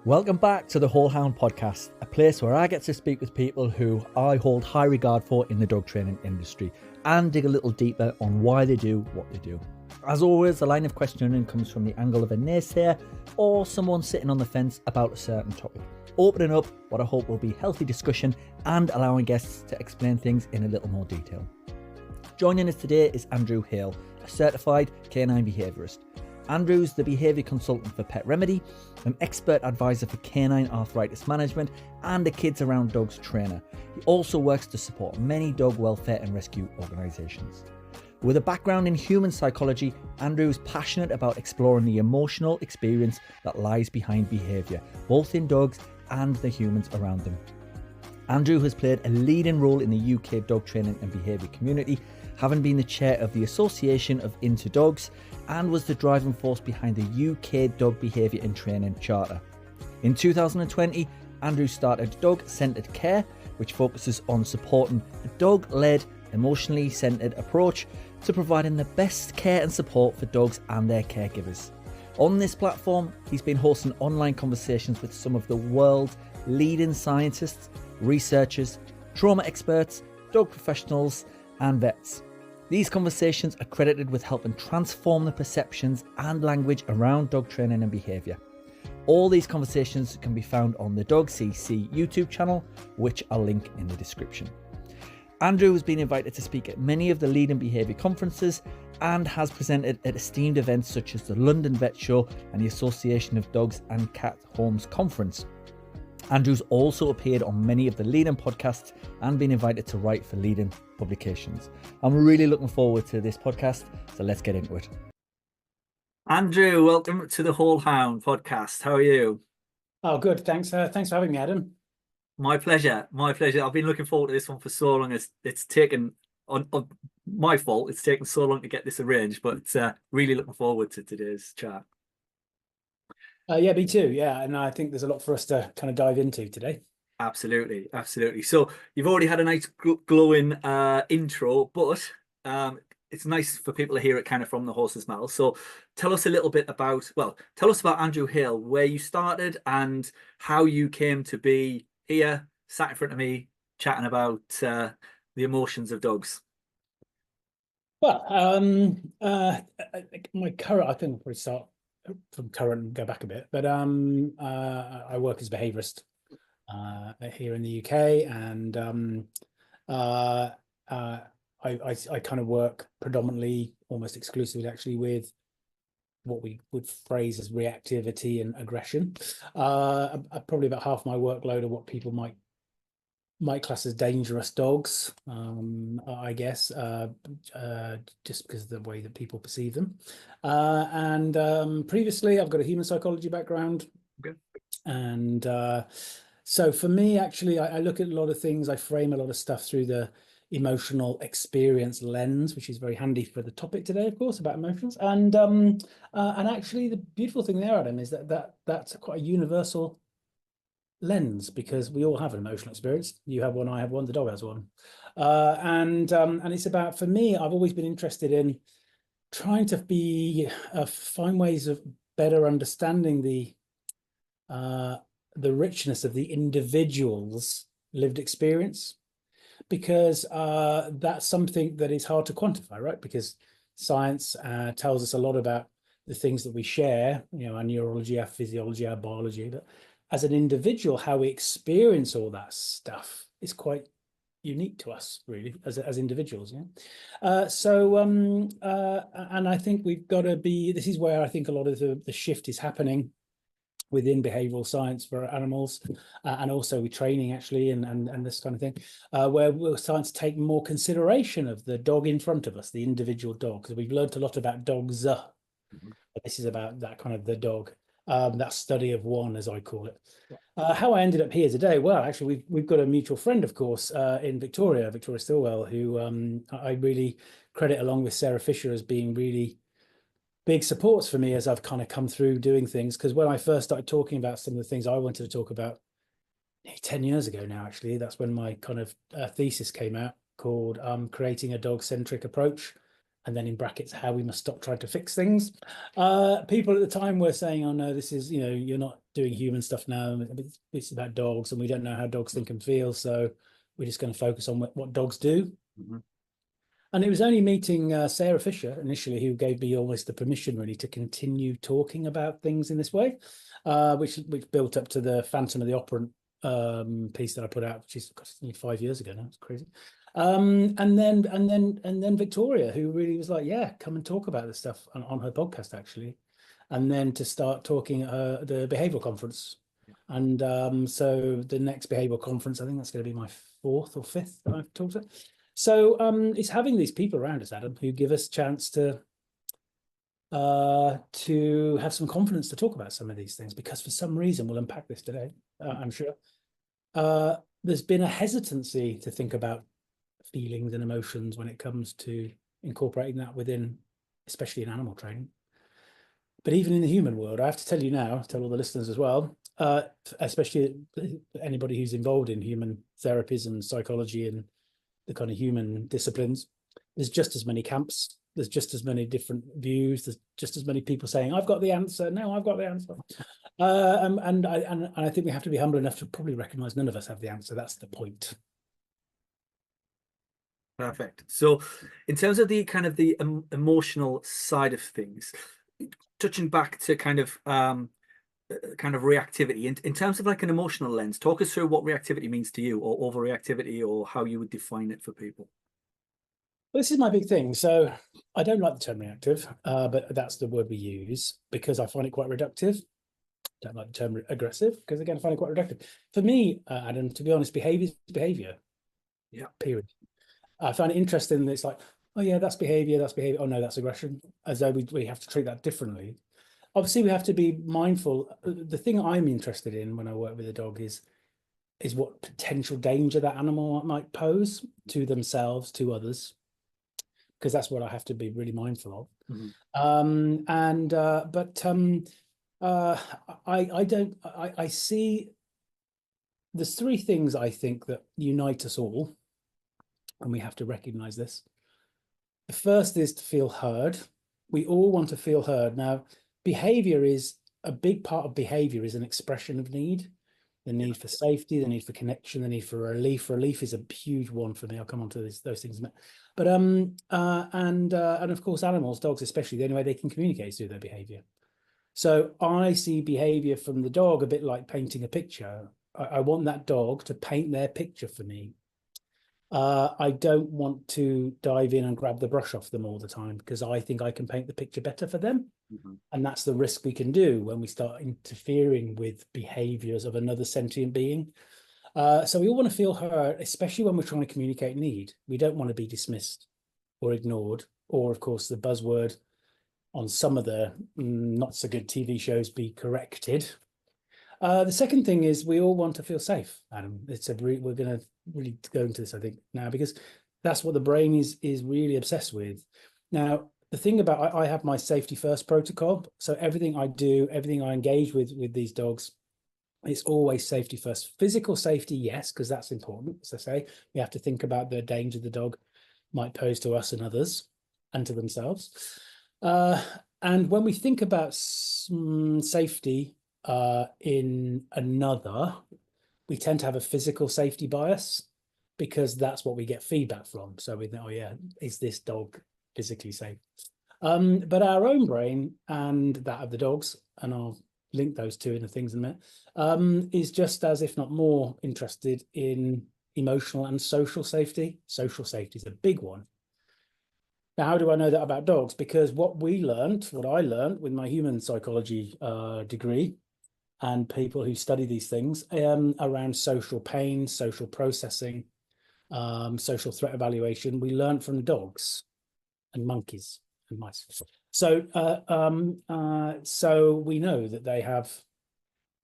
Welcome back to the Whole Hound podcast, a place where I get to speak with people who I hold high regard for in the dog training industry and dig a little deeper on why they do what they do. As always, the line of questioning comes from the angle of a naysayer or someone sitting on the fence about a certain topic, opening up what I hope will be healthy discussion and allowing guests to explain things in a little more detail. Joining us today is Andrew Hale, a Certified Canine Behaviourist. Andrew's the behaviour consultant for Pet Remedy, an expert advisor for canine arthritis management, and a Kids Around Dogs trainer. He also works to support many dog welfare and rescue organisations. With a background in human psychology, Andrew is passionate about exploring the emotional experience that lies behind behaviour, both in dogs and the humans around them. Andrew has played a leading role in the UK dog training and behaviour community, having been the chair of the Association of Into Dogs and was the driving force behind the UK Dog Behaviour and Training Charter. In 2020, Andrew started Dog Centred Care, which focuses on supporting a dog-led, emotionally centred approach to providing the best care and support for dogs and their caregivers. On this platform, he's been hosting online conversations with some of the world's leading scientists, researchers, trauma experts, dog professionals, and vets. These conversations are credited with helping transform the perceptions and language around dog training and behaviour. All these conversations can be found on the Dog CC YouTube channel, which I'll link in the description. Andrew has been invited to speak at many of the leading behaviour conferences and has presented at esteemed events such as the London Vet Show and the Association of Dogs and Cat Homes Conference. Andrew's also appeared on many of the leading podcasts and been invited to write for leading publications. I'm really looking forward to this podcast, so let's get into it. Andrew, welcome to the Whole Hound podcast. How are you? Oh, good. Thanks. Thanks for having me, Adam. My pleasure. My pleasure. I've been looking forward to this one for so long. It's taken, on my fault, it's taken so long to get this arranged, but really looking forward to today's chat. Yeah, me too. Yeah, and I think there's a lot for us to kind of dive into today. Absolutely, absolutely. So you've already had a nice glowing intro, but it's nice for people to hear it kind of from the horse's mouth. So tell us a little bit about, tell us about Andrew Hale, where you started and how you came to be here, sat in front of me, chatting about the emotions of dogs. Well, my current, I think I'll probably start from current and go back a bit, but I work as a behaviourist here in the UK, and I kind of work predominantly, almost exclusively actually, with what we would phrase as reactivity and aggression. Probably about half my workload are what people might class as dangerous dogs, I guess, just because of the way that people perceive them. And previously, I've got a human psychology background. Okay. And so for me, actually, I look at a lot of things. I frame a lot of stuff through the emotional experience lens, which is very handy for the topic today, of course, about emotions. And actually, the beautiful thing there, Adam, is that's quite a universal lens, because we all have an emotional experience. You have one, I have one, the dog has one, and it's about, for me, I've always been interested in trying to find ways of better understanding the richness of the individual's lived experience, because that's something that is hard to quantify, right? Because science tells us a lot about the things that we share, our neurology, our physiology, our biology, but as an individual, how we experience all that stuff is quite unique to us, really, as individuals. Yeah. And I think we've got to be. This is where I think a lot of the shift is happening within behavioral science for animals, and also with training, actually, and this kind of thing, where we're starting to take more consideration of the dog in front of us, the individual dog, because we've learned a lot about dogs. But this is about that kind of the dog. That study of one, as I call it. How I ended up here today? Well, actually, we've got a mutual friend, of course, in Victoria Stillwell, who I really credit, along with Sarah Fisher, as being really big supports for me as I've kind of come through doing things. Because when I first started talking about some of the things I wanted to talk about 10 years ago now, actually, that's when my kind of thesis came out, called Creating a Dog-Centric Approach and then in brackets, how we must stop trying to fix things. People at the time were saying, oh no, this is, you're not doing human stuff now. It's about dogs, and we don't know how dogs think and feel. So we're just going to focus on what dogs do. Mm-hmm. And it was only meeting Sarah Fisher initially who gave me almost the permission really to continue talking about things in this way, which built up to the Phantom of the Operant piece that I put out, which is 5 years ago now. It's crazy. And then Victoria, who really was like, yeah, come and talk about this stuff on her podcast actually, and then to start talking at the behavioural conference. And so the next behavioural conference, I think that's going to be my 4th or 5th that I've talked about. So it's having these people around us, Adam, who give us a chance to have some confidence to talk about some of these things, because for some reason, we'll unpack this today, I'm sure. There's been a hesitancy to think about feelings and emotions when it comes to incorporating that within, especially in animal training. But even in the human world, I have to tell you now, tell all the listeners as well, especially anybody who's involved in human therapies and psychology and the kind of human disciplines, there's just as many camps, there's just as many different views, there's just as many people saying, I've got the answer, no, I've got the answer. And I think we have to be humble enough to probably recognize none of us have the answer. That's the point. Perfect. So in terms of the kind of the emotional side of things, touching back to kind of reactivity in terms of like an emotional lens, talk us through what reactivity means to you, or overreactivity, or how you would define it for people. Well, this is my big thing. So I don't like the term reactive, but that's the word we use because I find it quite reductive. Don't like the term aggressive because, again, I find it quite reductive. For me, Adam, to be honest, behavior is behavior. Yeah. Period. I find it interesting that it's like, oh yeah, that's behavior, that's behavior. Oh no, that's aggression, as though we have to treat that differently. Obviously, we have to be mindful. The thing I'm interested in when I work with a dog is what potential danger that animal might pose to themselves, to others, because that's what I have to be really mindful of. Mm-hmm. I see there's 3 things I think that unite us all, and we have to recognize this. The first is to feel heard. We all want to feel heard. Now, behavior is a big part of behavior is an expression of need. The need for safety, the need for connection, the need for relief. Relief is a huge one for me. I'll come on to those things in a minute. But and of course, animals, dogs especially, the only way they can communicate is through their behavior. So I see behavior from the dog a bit like painting a picture. I want that dog to paint their picture for me. I don't want to dive in and grab the brush off them all the time because I think I can paint the picture better for them. Mm-hmm. And that's the risk we can do when we start interfering with behaviors of another sentient being. So we all want to feel heard, especially when we're trying to communicate need. We don't want to be dismissed or ignored, or of course the buzzword on some of the not so good TV shows, be corrected. The second thing is we all want to feel safe, Adam. We're going to really go into this, I think, now, because that's what the brain is really obsessed with. Now, the thing about I have my safety first protocol. So everything I do, everything I engage with these dogs, it's always safety first. Physical safety, yes, because that's important. As I say, we have to think about the danger the dog might pose to us and others and to themselves. And when we think about safety in another, we tend to have a physical safety bias because that's what we get feedback from. So we think, oh yeah, is this dog physically safe? But our own brain and that of the dogs, and I'll link those two in the things in a minute, is just as, if not more, interested in emotional and social safety. Social safety is a big one. Now, how do I know that about dogs? Because what I learned with my human psychology degree, and people who study these things around social pain, social processing, social threat evaluation, we learned from dogs and monkeys and mice. So we know that they have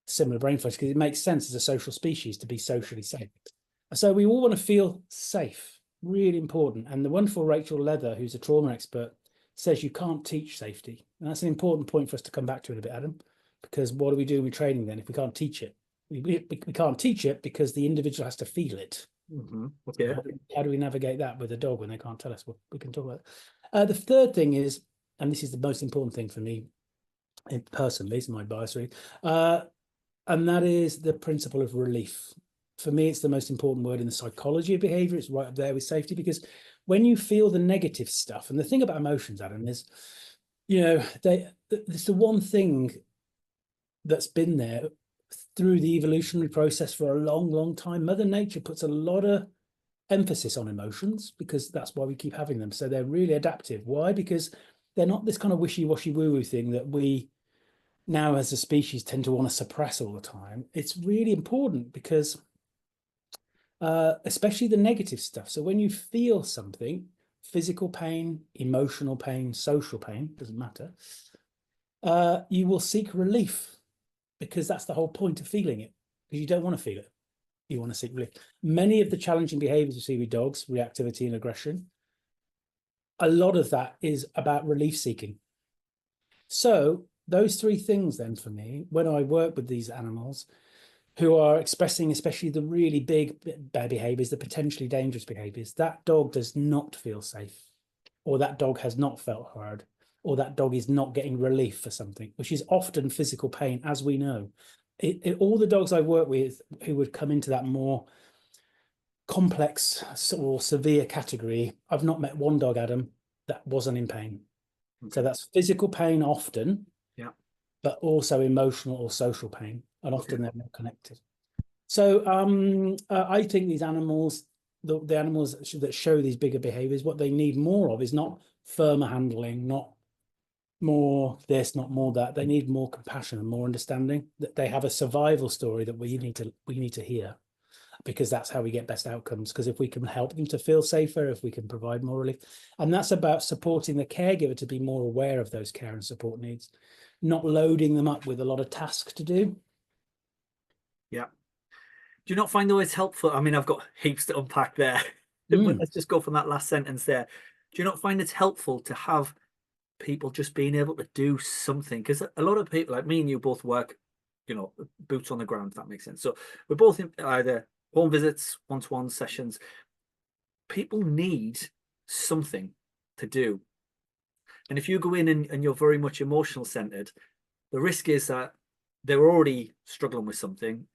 similar brain function because it makes sense as a social species to be socially safe. So we all want to feel safe, really important. And the wonderful Rachel Leather, who's a trauma expert, says you can't teach safety. And that's an important point for us to come back to in a bit, Adam. Because what do we do with training then if we can't teach it? We can't teach it because the individual has to feel it. Mm-hmm. Okay. How do we navigate that with a dog when they can't tell us? Well, we can talk about it. The third thing is, and this is the most important thing for me personally, it's my bias really, and that is the principle of relief. For me, it's the most important word in the psychology of behavior. It's right up there with safety, because when you feel the negative stuff, and the thing about emotions, Adam, is, it's the one thing that's been there through the evolutionary process for a long, long time. Mother Nature puts a lot of emphasis on emotions because that's why we keep having them. So they're really adaptive. Why? Because they're not this kind of wishy-washy woo-woo thing that we now as a species tend to want to suppress all the time. It's really important because especially the negative stuff. So when you feel something, physical pain, emotional pain, social pain, doesn't matter, you will seek relief, because that's the whole point of feeling it, because you don't want to feel it. You want to seek relief. Many of the challenging behaviors you see with dogs, reactivity and aggression, a lot of that is about relief seeking. So those three things then for me, when I work with these animals who are expressing especially the really big bad behaviors, the potentially dangerous behaviors, that dog does not feel safe, or that dog has not felt heard, or that dog is not getting relief for something, which is often physical pain, as we know. All the dogs I work with who would come into that more complex or severe category, I've not met one dog, Adam, that wasn't in pain. Okay. So that's physical pain often, yeah, but also emotional or social pain, and often they're not connected. So I think these animals, the animals that show these bigger behaviors, what they need more of is not firmer handling, not more this, not more that. They need more compassion and more understanding. That they have a survival story that we need to hear, because that's how we get best outcomes. Because if we can help them to feel safer, if we can provide more relief, and that's about supporting the caregiver to be more aware of those care and support needs, not loading them up with a lot of tasks to do. Yeah. Do you not find though it's helpful? I mean, I've got heaps to unpack there, but let's just go from that last sentence there. Do you not find it's helpful to have people just being able to do something? Because a lot of people, like me and you, both work, boots on the ground, if that makes sense. So we're both in either home visits, one-to-one sessions. People need something to do. And if you go in and you're very much emotional centered, the risk is that they're already struggling with something.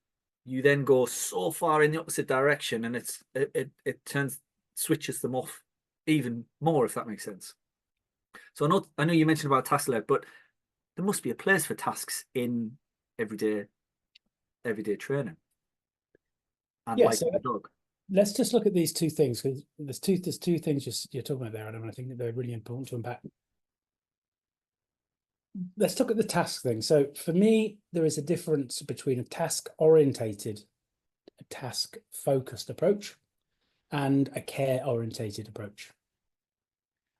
You then go so far in the opposite direction, and it switches them off even more, if that makes sense. So I know you mentioned about task led, but there must be a place for tasks in everyday training. And Yeah, like so the dog. let's just look at these two things, because there's two things you're talking about there, Adam, and I think that they're really important to unpack. Let's look at the task thing. So for me, there is a difference between a task-orientated, a task-focused approach, and a care-orientated approach.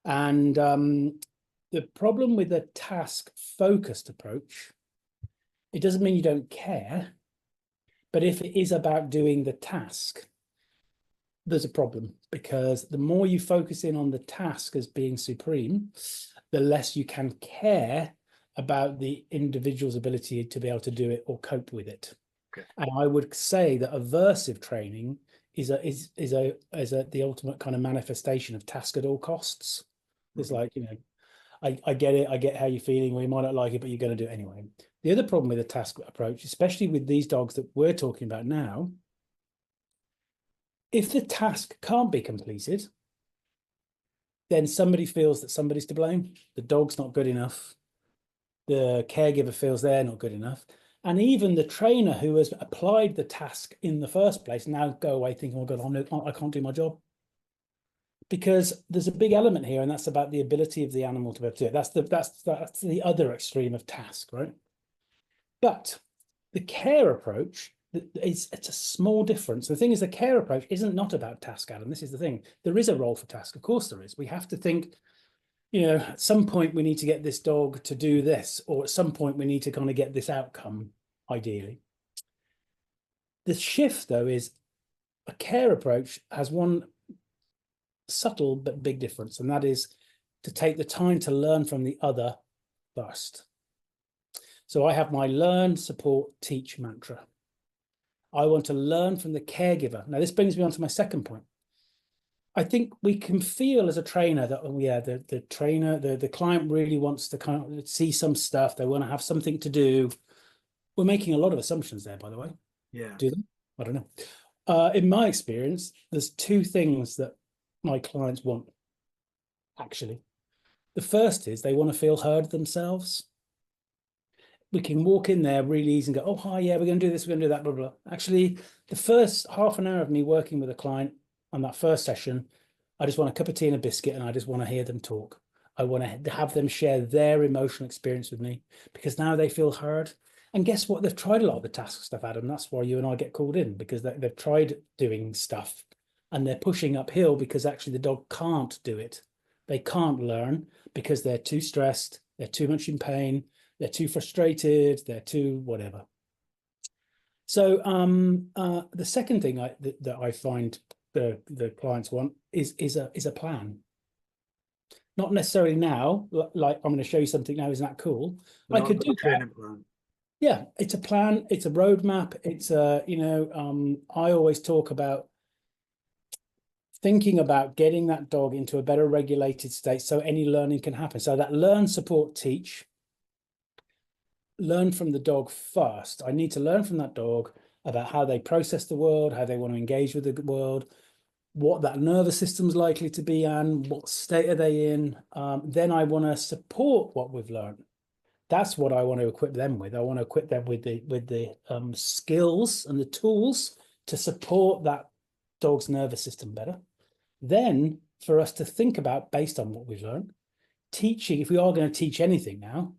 And the problem with a task-focused approach, it doesn't mean you don't care, but if it is about doing the task, there's a problem, because the more you focus in on the task as being supreme, the less you can care about the individual's ability to be able to do it or cope with it. Okay. And I would say that aversive training is the ultimate kind of manifestation of task at all costs. It's like, I get it, I get how you're feeling, well, you might not like it, but you're going to do it anyway. The other problem with a task approach, especially with these dogs that we're talking about now, if the task can't be completed, then somebody feels that somebody's to blame. The dog's not good enough. The caregiver feels they're not good enough. And even the trainer who has applied the task in the first place now go away thinking, oh God, I can't do my job. Because there's a big element here, and that's about the ability of the animal to be able to do it. That's the other extreme of task, right? But the care approach, it's a small difference. The thing is, the care approach isn't not about task, Adam. This is the thing. There is a role for task. Of course there is. We have to think, at some point we need to get this dog to do this, or at some point we need to kind of get this outcome, ideally. The shift, though, is a care approach has one subtle but big difference, and that is to take the time to learn from the other first. So I have my learn, support, teach mantra. I want to learn from the caregiver. Now, this brings me on to my second point. I think we can feel as a trainer that, oh yeah, the trainer, the client really wants to kind of see some stuff. They want to have something to do. We're making a lot of assumptions there, by the way. Yeah. Do them? I don't know. In my experience, there's two things that my clients want, actually. The first is they want to feel heard themselves. We can walk in there really easy and go, oh, hi, yeah, we're going to do this, we're going to do that, blah, blah. Actually, the first half an hour of me working with a client on that first session, I just want a cup of tea and a biscuit, and I just want to hear them talk. I want to have them share their emotional experience with me, because now they feel heard. And guess what? They've tried a lot of the task stuff, Adam. That's why you and I get called in, because they've tried doing stuff and they're pushing uphill because actually the dog can't do it. They can't learn because they're too stressed, they're too much in pain, they're too frustrated, they're too whatever. So the second thing that I find the clients want is a plan. Not necessarily now, like I'm going to show you something now, isn't that cool? I could do training plan. Yeah, it's a plan, it's a roadmap, it's a, I always talk about thinking about getting that dog into a better regulated state so any learning can happen. So that learn, support, teach. Learn from the dog first. I need to learn from that dog about how they process the world, how they want to engage with the world, what that nervous system's likely to be in, what state are they in. Then I want to support what we've learned. That's what I want to equip them with. I want to equip them with the skills and the tools to support that dog's nervous system better. Then for us to think about, based on what we've learned, teaching, if we are going to teach anything now,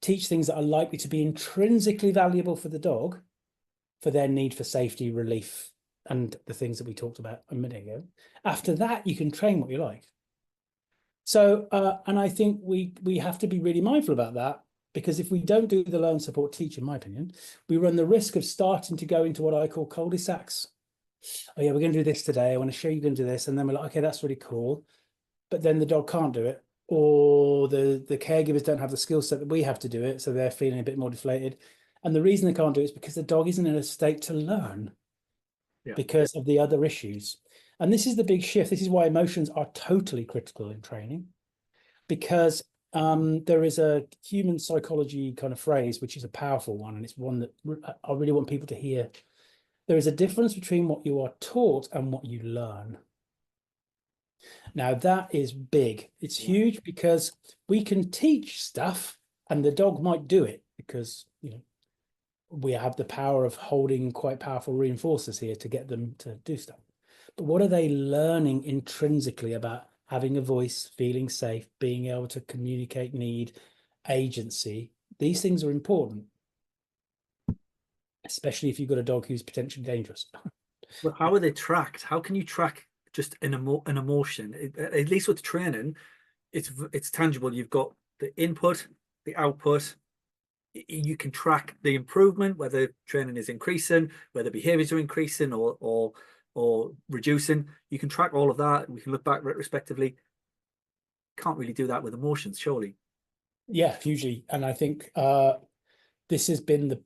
teach things that are likely to be intrinsically valuable for the dog, for their need for safety, relief, and the things that we talked about a minute ago. After that, you can train what you like. So, and I think we have to be really mindful about that, because if we don't do the learn, support, teach, in my opinion, we run the risk of starting to go into what I call cul-de-sacs. Oh yeah, we're going to do this today. I want to show you going to do this. And then we're like, okay, that's really cool. But then the dog can't do it, or the caregivers don't have the skill set that we have to do it. So they're feeling a bit more deflated. And the reason they can't do it is because the dog isn't in a state to learn because of the other issues. And this is the big shift. This is why emotions are totally critical in training, because there is a human psychology kind of phrase, which is a powerful one. And it's one that I really want people to hear. There is a difference between what you are taught and what you learn. Now, that is big. It's huge, because we can teach stuff and the dog might do it because, we have the power of holding quite powerful reinforcers here to get them to do stuff. But what are they learning intrinsically about having a voice, feeling safe, being able to communicate need, agency? These things are important, especially if you've got a dog who's potentially dangerous. Well, how are they tracked? How can you track just an emotion? At least with training, it's tangible. You've got the input, the output. You can track the improvement, whether training is increasing, whether behaviors are increasing or reducing. You can track all of that. We can look back retrospectively. Can't really do that with emotions, surely. Yeah, hugely. And I think this has been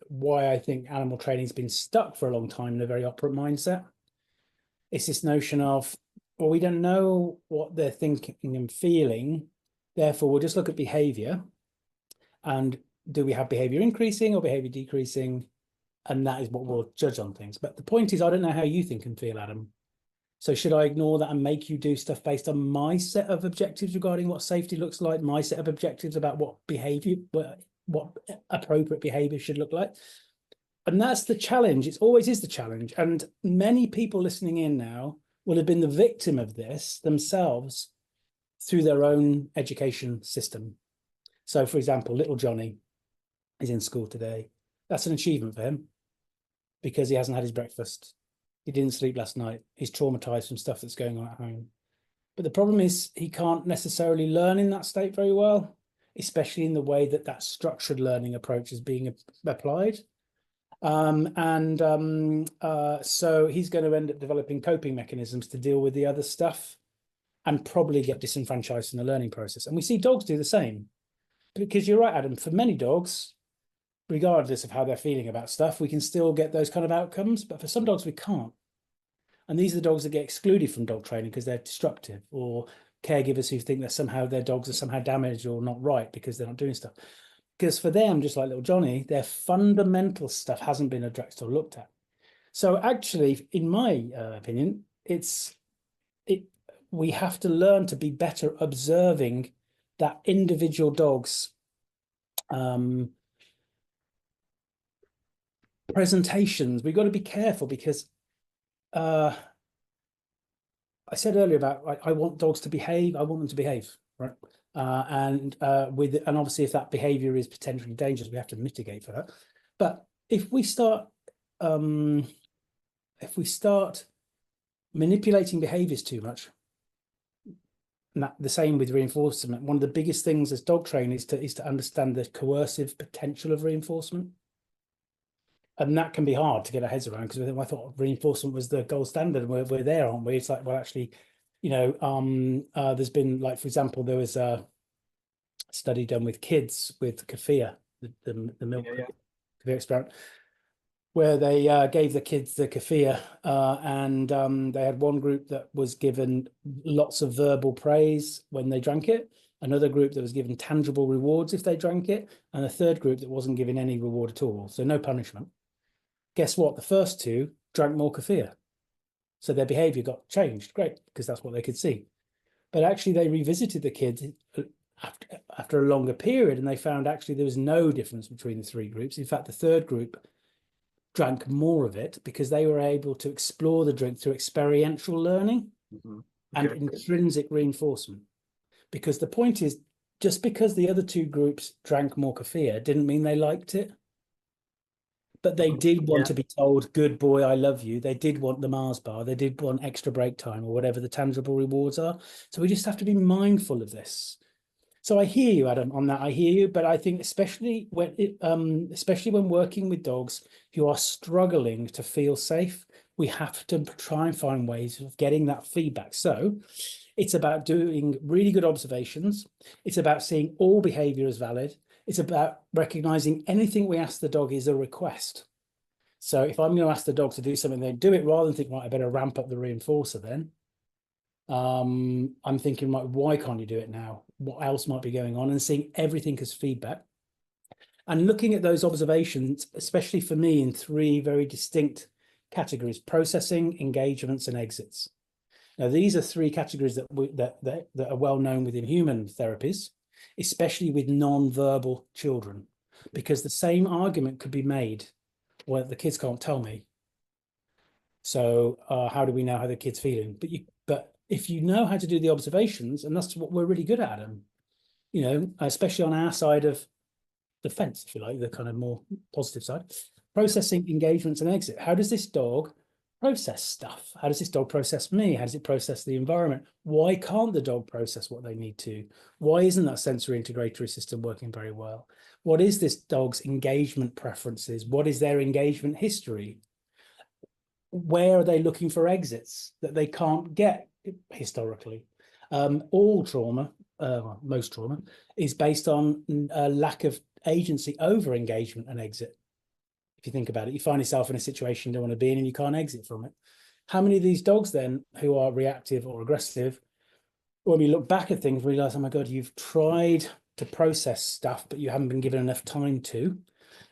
why I think animal training has been stuck for a long time in a very operant mindset. It's this notion of, well, we don't know what they're thinking and feeling, therefore we'll just look at behavior, and do we have behavior increasing or behavior decreasing, and that is what we'll judge on things. But the point is, I don't know how you think and feel, Adam. So should I ignore that and make you do stuff based on my set of objectives regarding what safety looks like, my set of objectives about what behavior, what appropriate behavior should look like? And that's the challenge. It always is the challenge. And many people listening in now will have been the victim of this themselves through their own education system. So, for example, little Johnny is in school today. That's an achievement for him because he hasn't had his breakfast. He didn't sleep last night. He's traumatized from stuff that's going on at home. But the problem is he can't necessarily learn in that state very well, especially in the way that that structured learning approach is being applied. So he's going to end up developing coping mechanisms to deal with the other stuff and probably get disenfranchised in the learning process. And we see dogs do the same. Because you're right, Adam, for many dogs, regardless of how they're feeling about stuff, we can still get those kind of outcomes. But for some dogs, we can't. And these are the dogs that get excluded from dog training because they're destructive, or caregivers who think that somehow their dogs are somehow damaged or not right because they're not doing stuff. Because for them, just like little Johnny, their fundamental stuff hasn't been addressed or looked at. So actually, in my opinion, we have to learn to be better observing that individual dog's presentations. We've got to be careful because I said earlier about I want dogs to behave. I want them to behave, right? And obviously, if that behavior is potentially dangerous, we have to mitigate for that. But if we start manipulating behaviors too much, and the same with reinforcement. One of the biggest things as dog training is to understand the coercive potential of reinforcement. And that can be hard to get our heads around, because I thought reinforcement was the gold standard, and we're there, aren't we? It's like, well, actually, there's been, like, for example, there was a study done with kids with kefir, the milk kefir experiment, where they gave the kids the kefir, and they had one group that was given lots of verbal praise when they drank it, another group that was given tangible rewards if they drank it, and a third group that wasn't given any reward at all, so no punishment. Guess what? The first two drank more kefir. So their behavior got changed. Great, because that's what they could see. But actually, they revisited the kids after a longer period, and they found actually there was no difference between the three groups. In fact, the third group drank more of it because they were able to explore the drink through experiential learning and intrinsic reinforcement. Because the point is, just because the other two groups drank more kefir didn't mean they liked it. But they did want to be told, good boy, I love you. They did want the Mars bar. They did want extra break time or whatever the tangible rewards are. So we just have to be mindful of this. So I hear you, Adam, on that. I hear you. But I think especially when working with dogs who are struggling to feel safe, we have to try and find ways of getting that feedback. So it's about doing really good observations. It's about seeing all behavior as valid. It's about recognizing anything we ask the dog is a request. So if I'm going to ask the dog to do something, they do it rather than think, right, I better ramp up the reinforcer then. I'm thinking, right, why can't you do it now? What else might be going on? And seeing everything as feedback. And looking at those observations, especially for me, in three very distinct categories: processing, engagements, and exits. Now, these are three categories that are well known within human therapies, especially with non-verbal children, because the same argument could be made, well, the kids can't tell me, so how do we know how the kid's feeling? But if you know how to do the observations, and that's what we're really good at, especially on our side of the fence, if you like, the kind of more positive side, processing, engagements, and exit. How does this dog process stuff? How does this dog process me? How does it process the environment? Why can't the dog process what they need to? Why isn't that sensory integratory system working very well? What is this dog's engagement preferences? What is their engagement history? Where are they looking for exits that they can't get historically? All trauma, most trauma, is based on a lack of agency over engagement and exit. If you think about it, you find yourself in a situation you don't want to be in and you can't exit from it. How many of these dogs then who are reactive or aggressive, when we look back at things, realize, oh my God, you've tried to process stuff, but you haven't been given enough time to,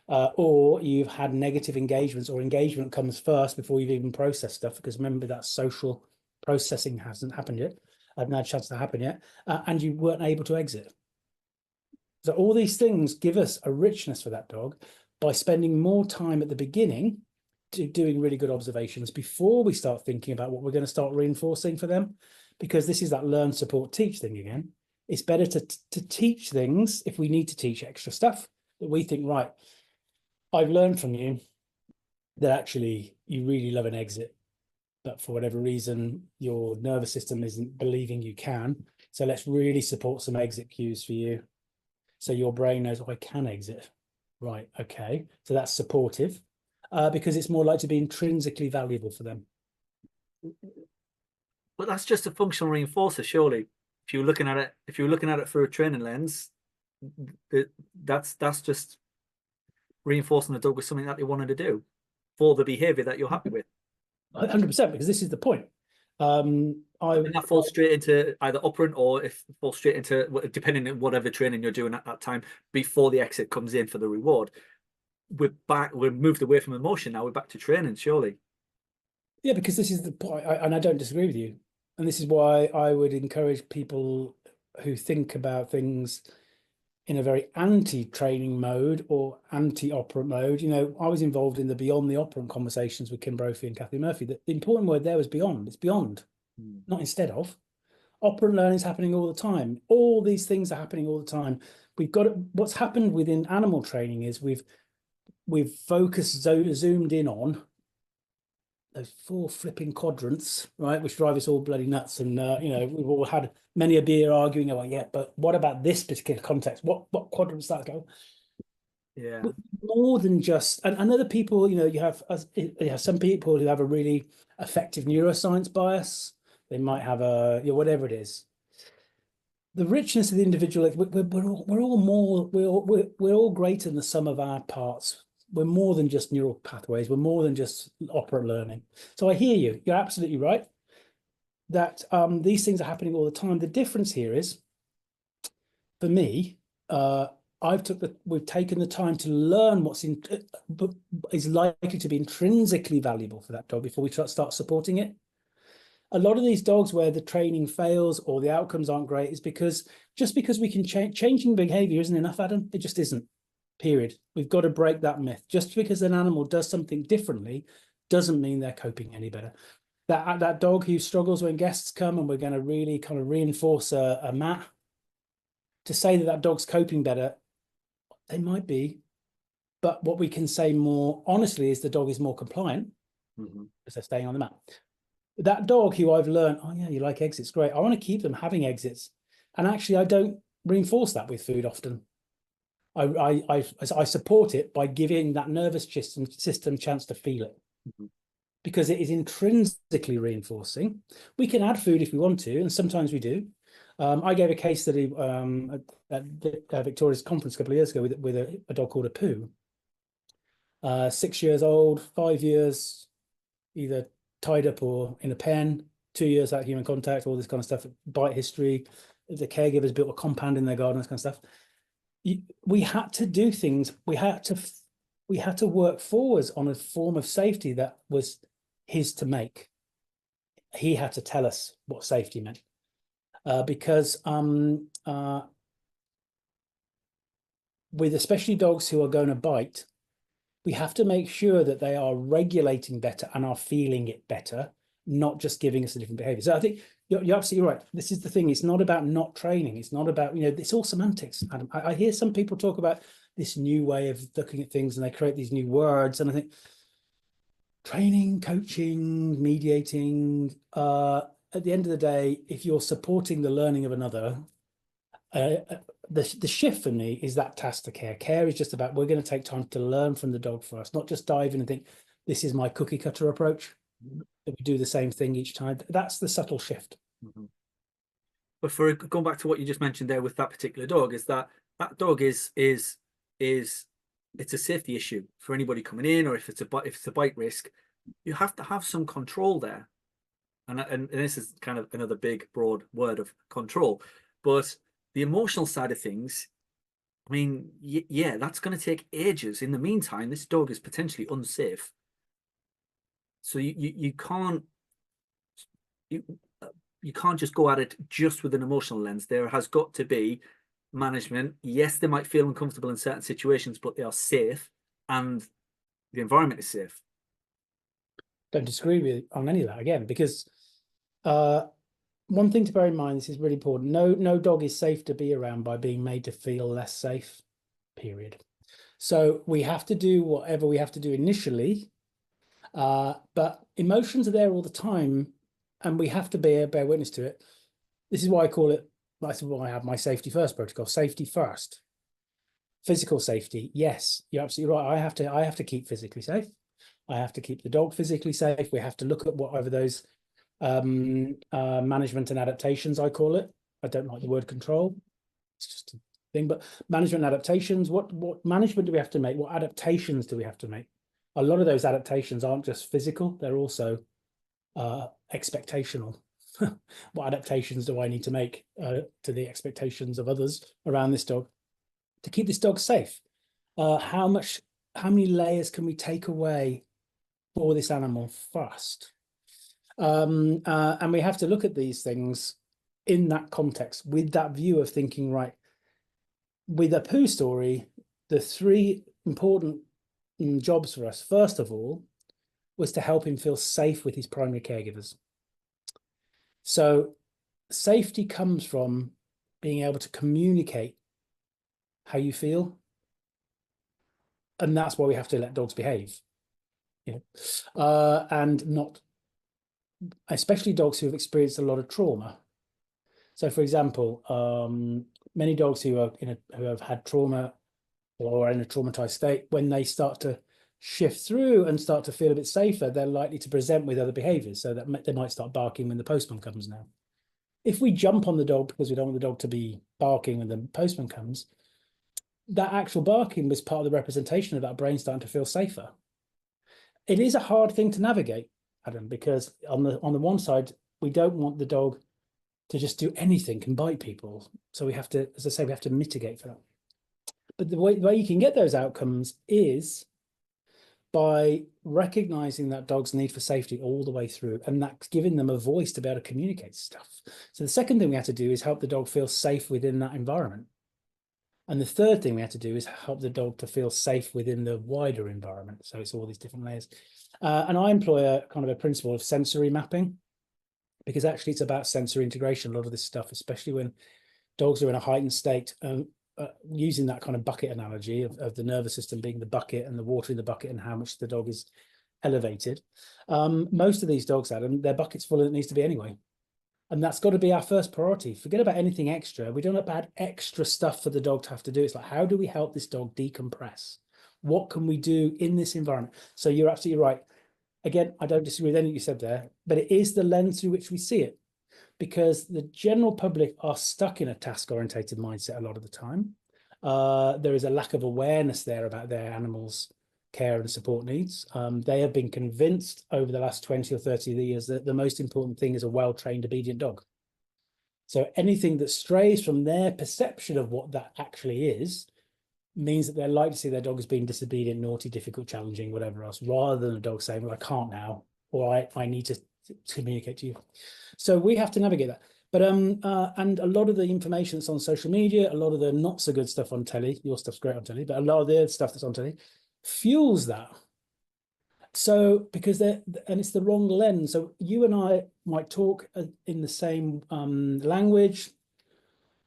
or you've had negative engagements, or engagement comes first before you've even processed stuff, because remember that social processing hasn't happened yet, hadn't had a chance to happen yet, and you weren't able to exit. So all these things give us a richness for that dog by spending more time at the beginning doing really good observations before we start thinking about what we're going to start reinforcing for them, because this is that learn, support, teach thing again. It's better to teach things if we need to teach extra stuff that we think, right, I've learned from you that actually you really love an exit, but for whatever reason, your nervous system isn't believing you can. So let's really support some exit cues for you. So your brain knows, oh, I can exit. Right, okay. So that's supportive, because it's more likely to be intrinsically valuable for them. But that's just a functional reinforcer, surely. If you're looking at it through a training lens, that's just reinforcing the dog with something that they wanted to do for the behavior that you're happy with. 100%, because this is the point. And that falls straight into either operant, or if it falls straight into, depending on whatever training you're doing at that time, before the exit comes in for the reward. We're moved away from emotion now. We're back to training, surely. Yeah, because this is the point, and I don't disagree with you. And this is why I would encourage people who think about things in a very anti-training mode or anti-operant mode. You know, I was involved in the beyond the operant conversations with Kim Brophy and Kathy Murphy. The important word there was beyond. It's beyond, not instead of. Operant learning is happening all the time. All these things are happening all the time. What's happened within animal training is we've focused, zoomed in on those 4 flipping quadrants, right, which drive us all bloody nuts. And you know, we've all had many a beer arguing about, yeah, but what about this particular context? What quadrants that go? Yeah. More than just, and other people, you know, you have some people who have a really effective neuroscience bias. They might have a, you know, whatever it is. The richness of the individual, we're all greater than the sum of our parts. We're more than just neural pathways. We're more than just operant learning. So I hear you. You're absolutely right that these things are happening all the time. The difference here is, for me, we've taken the time to learn what's is likely to be intrinsically valuable for that dog before we start supporting it. A lot of these dogs where the training fails or the outcomes aren't great is because we can changing behavior isn't enough, Adam. It just isn't. Period. We've got to break that myth. Just because an animal does something differently doesn't mean they're coping any better. That dog who struggles when guests come and we're going to really kind of reinforce a mat, to say that dog's coping better, they might be. But what we can say more honestly is the dog is more compliant because they're staying on the mat. That dog who I've learned, oh yeah, you like exits, great. I want to keep them having exits. And actually, I don't reinforce that with food often. I support it by giving that nervous system a chance to feel it, because it is intrinsically reinforcing. We can add food if we want to, and sometimes we do. I gave a case study at Victoria's conference a couple of years ago with a dog called a Pooh. 6 years old, 5 years, either tied up or in a pen, 2 years without human contact, all this kind of stuff, bite history. The caregivers built a compound in their garden, this kind of stuff. We had to do things. We had to work forwards on a form of safety that was his to make. He had to tell us what safety meant, because with especially dogs who are going to bite, we have to make sure that they are regulating better and are feeling it better, not just giving us a different behavior. So I think you're absolutely right. This is the thing. It's not about not training. It's not about, you know, it's all semantics, Adam. I hear some people talk about this new way of looking at things and they create these new words. And I think training, coaching, mediating, at the end of the day, if you're supporting the learning of another, the shift for me is that task to care. Care is just about, we're going to take time to learn from the dog first, not just dive in and think, this is my cookie cutter approach. We do the same thing each time. That's the subtle shift. But for going back to what you just mentioned there with that particular dog, is that dog is it's a safety issue for anybody coming in, or if it's a bite risk, you have to have some control there. And this is kind of another big broad word of control, but the emotional side of things, I mean, yeah, that's going to take ages. In the meantime, this dog is potentially unsafe. So you can't just go at it just with an emotional lens. There has got to be management. Yes, they might feel uncomfortable in certain situations, but they are safe and the environment is safe. Don't disagree with you on any of that, again, because one thing to bear in mind, this is really important. No dog is safe to be around by being made to feel less safe, period. So we have to do whatever we have to do initially, but emotions are there all the time, and we have to bear witness to it. This is why I call it, that's why I have my safety first protocol. Safety first. Physical safety, yes, you're absolutely right. I have to keep physically safe. I have to keep the dog physically safe. We have to look at whatever those management and adaptations, I call it. I don't like the word control. It's just a thing, but management and adaptations, what management do we have to make? What adaptations do we have to make? A lot of those adaptations aren't just physical, they're also expectational. What adaptations do I need to make to the expectations of others around this dog to keep this dog safe? How many layers can we take away for this animal first? And we have to look at these things in that context, with that view of thinking, right, with a poo story, the three important jobs for us, first of all, was to help him feel safe with his primary caregivers. So safety comes from being able to communicate how you feel. And that's why we have to let dogs behave, and not, especially dogs who have experienced a lot of trauma. So, for example, many dogs who have had trauma or are in a traumatized state, when they start to shift through and start to feel a bit safer, they're likely to present with other behaviors. So that they might start barking when the postman comes now. If we jump on the dog because we don't want the dog to be barking when the postman comes, that actual barking was part of the representation of that brain starting to feel safer. It is a hard thing to navigate, Adam, because on the one side, we don't want the dog to just do anything and bite people. So we have to, as I say, we have to mitigate for that. But the way you can get those outcomes is by recognizing that dog's need for safety all the way through, and that's giving them a voice to be able to communicate stuff. So the second thing we have to do is help the dog feel safe within that environment. And the third thing we have to do is help the dog to feel safe within the wider environment. So it's all these different layers. And I employ a kind of a principle of sensory mapping, because actually it's about sensory integration, a lot of this stuff, especially when dogs are in a heightened state. Using that kind of bucket analogy of the nervous system being the bucket and the water in the bucket and how much the dog is elevated. Most of these dogs, Adam, their bucket's full and it needs to be anyway. And that's got to be our first priority. Forget about anything extra. We don't add extra stuff for the dog to have to do. It's like, how do we help this dog decompress? What can we do in this environment? So you're absolutely right. Again, I don't disagree with anything you said there, but it is the lens through which we see it, because the general public are stuck in a task-orientated mindset a lot of the time. There is a lack of awareness there about their animals' care and support needs. They have been convinced over the last 20 or 30 years that the most important thing is a well-trained, obedient dog. So anything that strays from their perception of what that actually is means that they're likely to see their dog as being disobedient, naughty, difficult, challenging, whatever else, rather than a dog saying, well, I can't now, or I need to communicate to you. So we have to navigate that. But and a lot of the information that's on social media, a lot of the not so good stuff on telly, your stuff's great on telly, but a lot of the stuff that's on telly fuels that. So because and it's the wrong lens. So you and I might talk in the same language,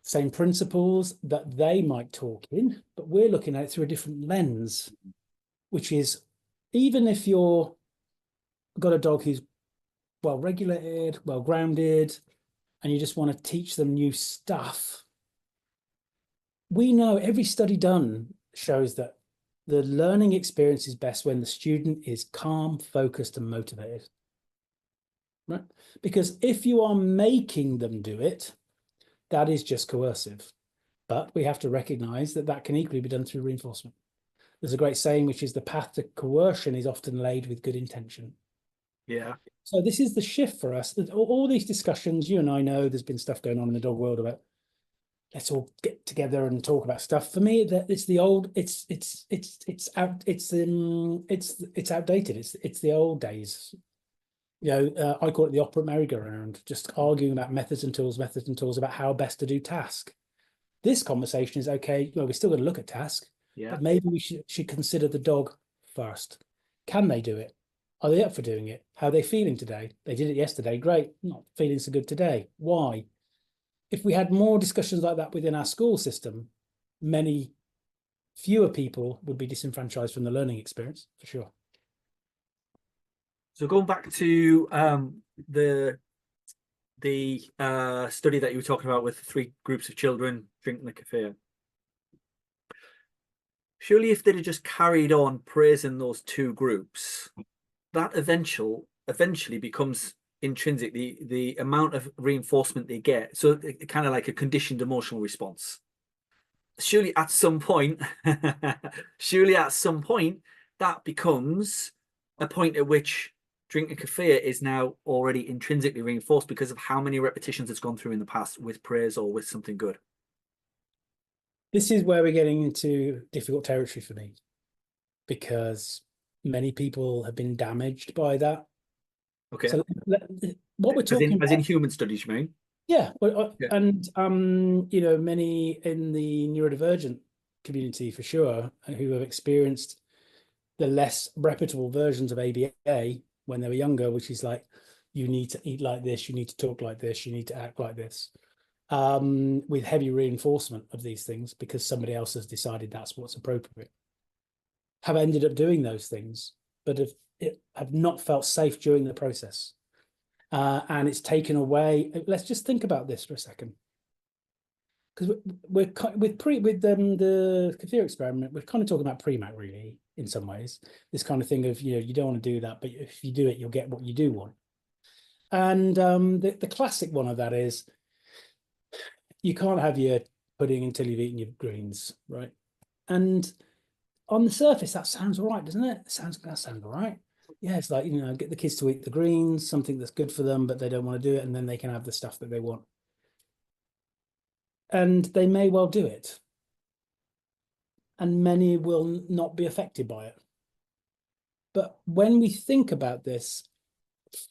same principles that they might talk in, but we're looking at it through a different lens, which is, even if you're got a dog who's well regulated, well grounded, and you just want to teach them new stuff, we know every study done shows that the learning experience is best when the student is calm, focused, and motivated. Right? Because if you are making them do it, that is just coercive. But we have to recognize that that can equally be done through reinforcement. There's a great saying, which is the path to coercion is often laid with good intention. Yeah. So this is the shift for us. All these discussions, you and I know there's been stuff going on in the dog world about let's all get together and talk about stuff. For me, that it's the old, it's outdated. It's the old days. I call it the operant merry-go-round, just arguing about methods and tools about how best to do task. This conversation is okay. We're still going to look at task, but maybe we should consider the dog first. Can they do it? Are they up for doing it? How are they feeling today? They did it yesterday. Great. Not feeling so good today. Why? If we had more discussions like that within our school system, many fewer people would be disenfranchised from the learning experience, for sure. So going back to the study that you were talking about with 3 groups of children drinking the kefir, surely if they'd have just carried on praising those 2 groups, that eventually becomes intrinsic, the amount of reinforcement they get, so kind of like a conditioned emotional response. Surely at some point that becomes a point at which drinking kefir is now already intrinsically reinforced because of how many repetitions it's gone through in the past with praise or with something good. This is where we're getting into difficult territory for me, because many people have been damaged by that. Okay. So what we're talking as in human studies, you mean? Yeah, Yeah. and you know, many in the neurodivergent community for sure who have experienced the less reputable versions of ABA when they were younger, which is like, you need to eat like this, you need to talk like this, you need to act like this, with heavy reinforcement of these things because somebody else has decided that's what's appropriate, have ended up doing those things, but have not felt safe during the process. And it's taken away. Let's just think about this for a second, because we're with the Kafir experiment, we're kind of talking about pre-mat really in some ways. This kind of thing of, you know, you don't want to do that, but if you do it, you'll get what you do want. And the classic one of that is, you can't have your pudding until you've eaten your greens, right? And on the surface, that sounds all right, doesn't it? That sounds all right. Yeah, it's like, you know, get the kids to eat the greens, something that's good for them, but they don't want to do it, and then they can have the stuff that they want. And they may well do it. And many will not be affected by it. But when we think about this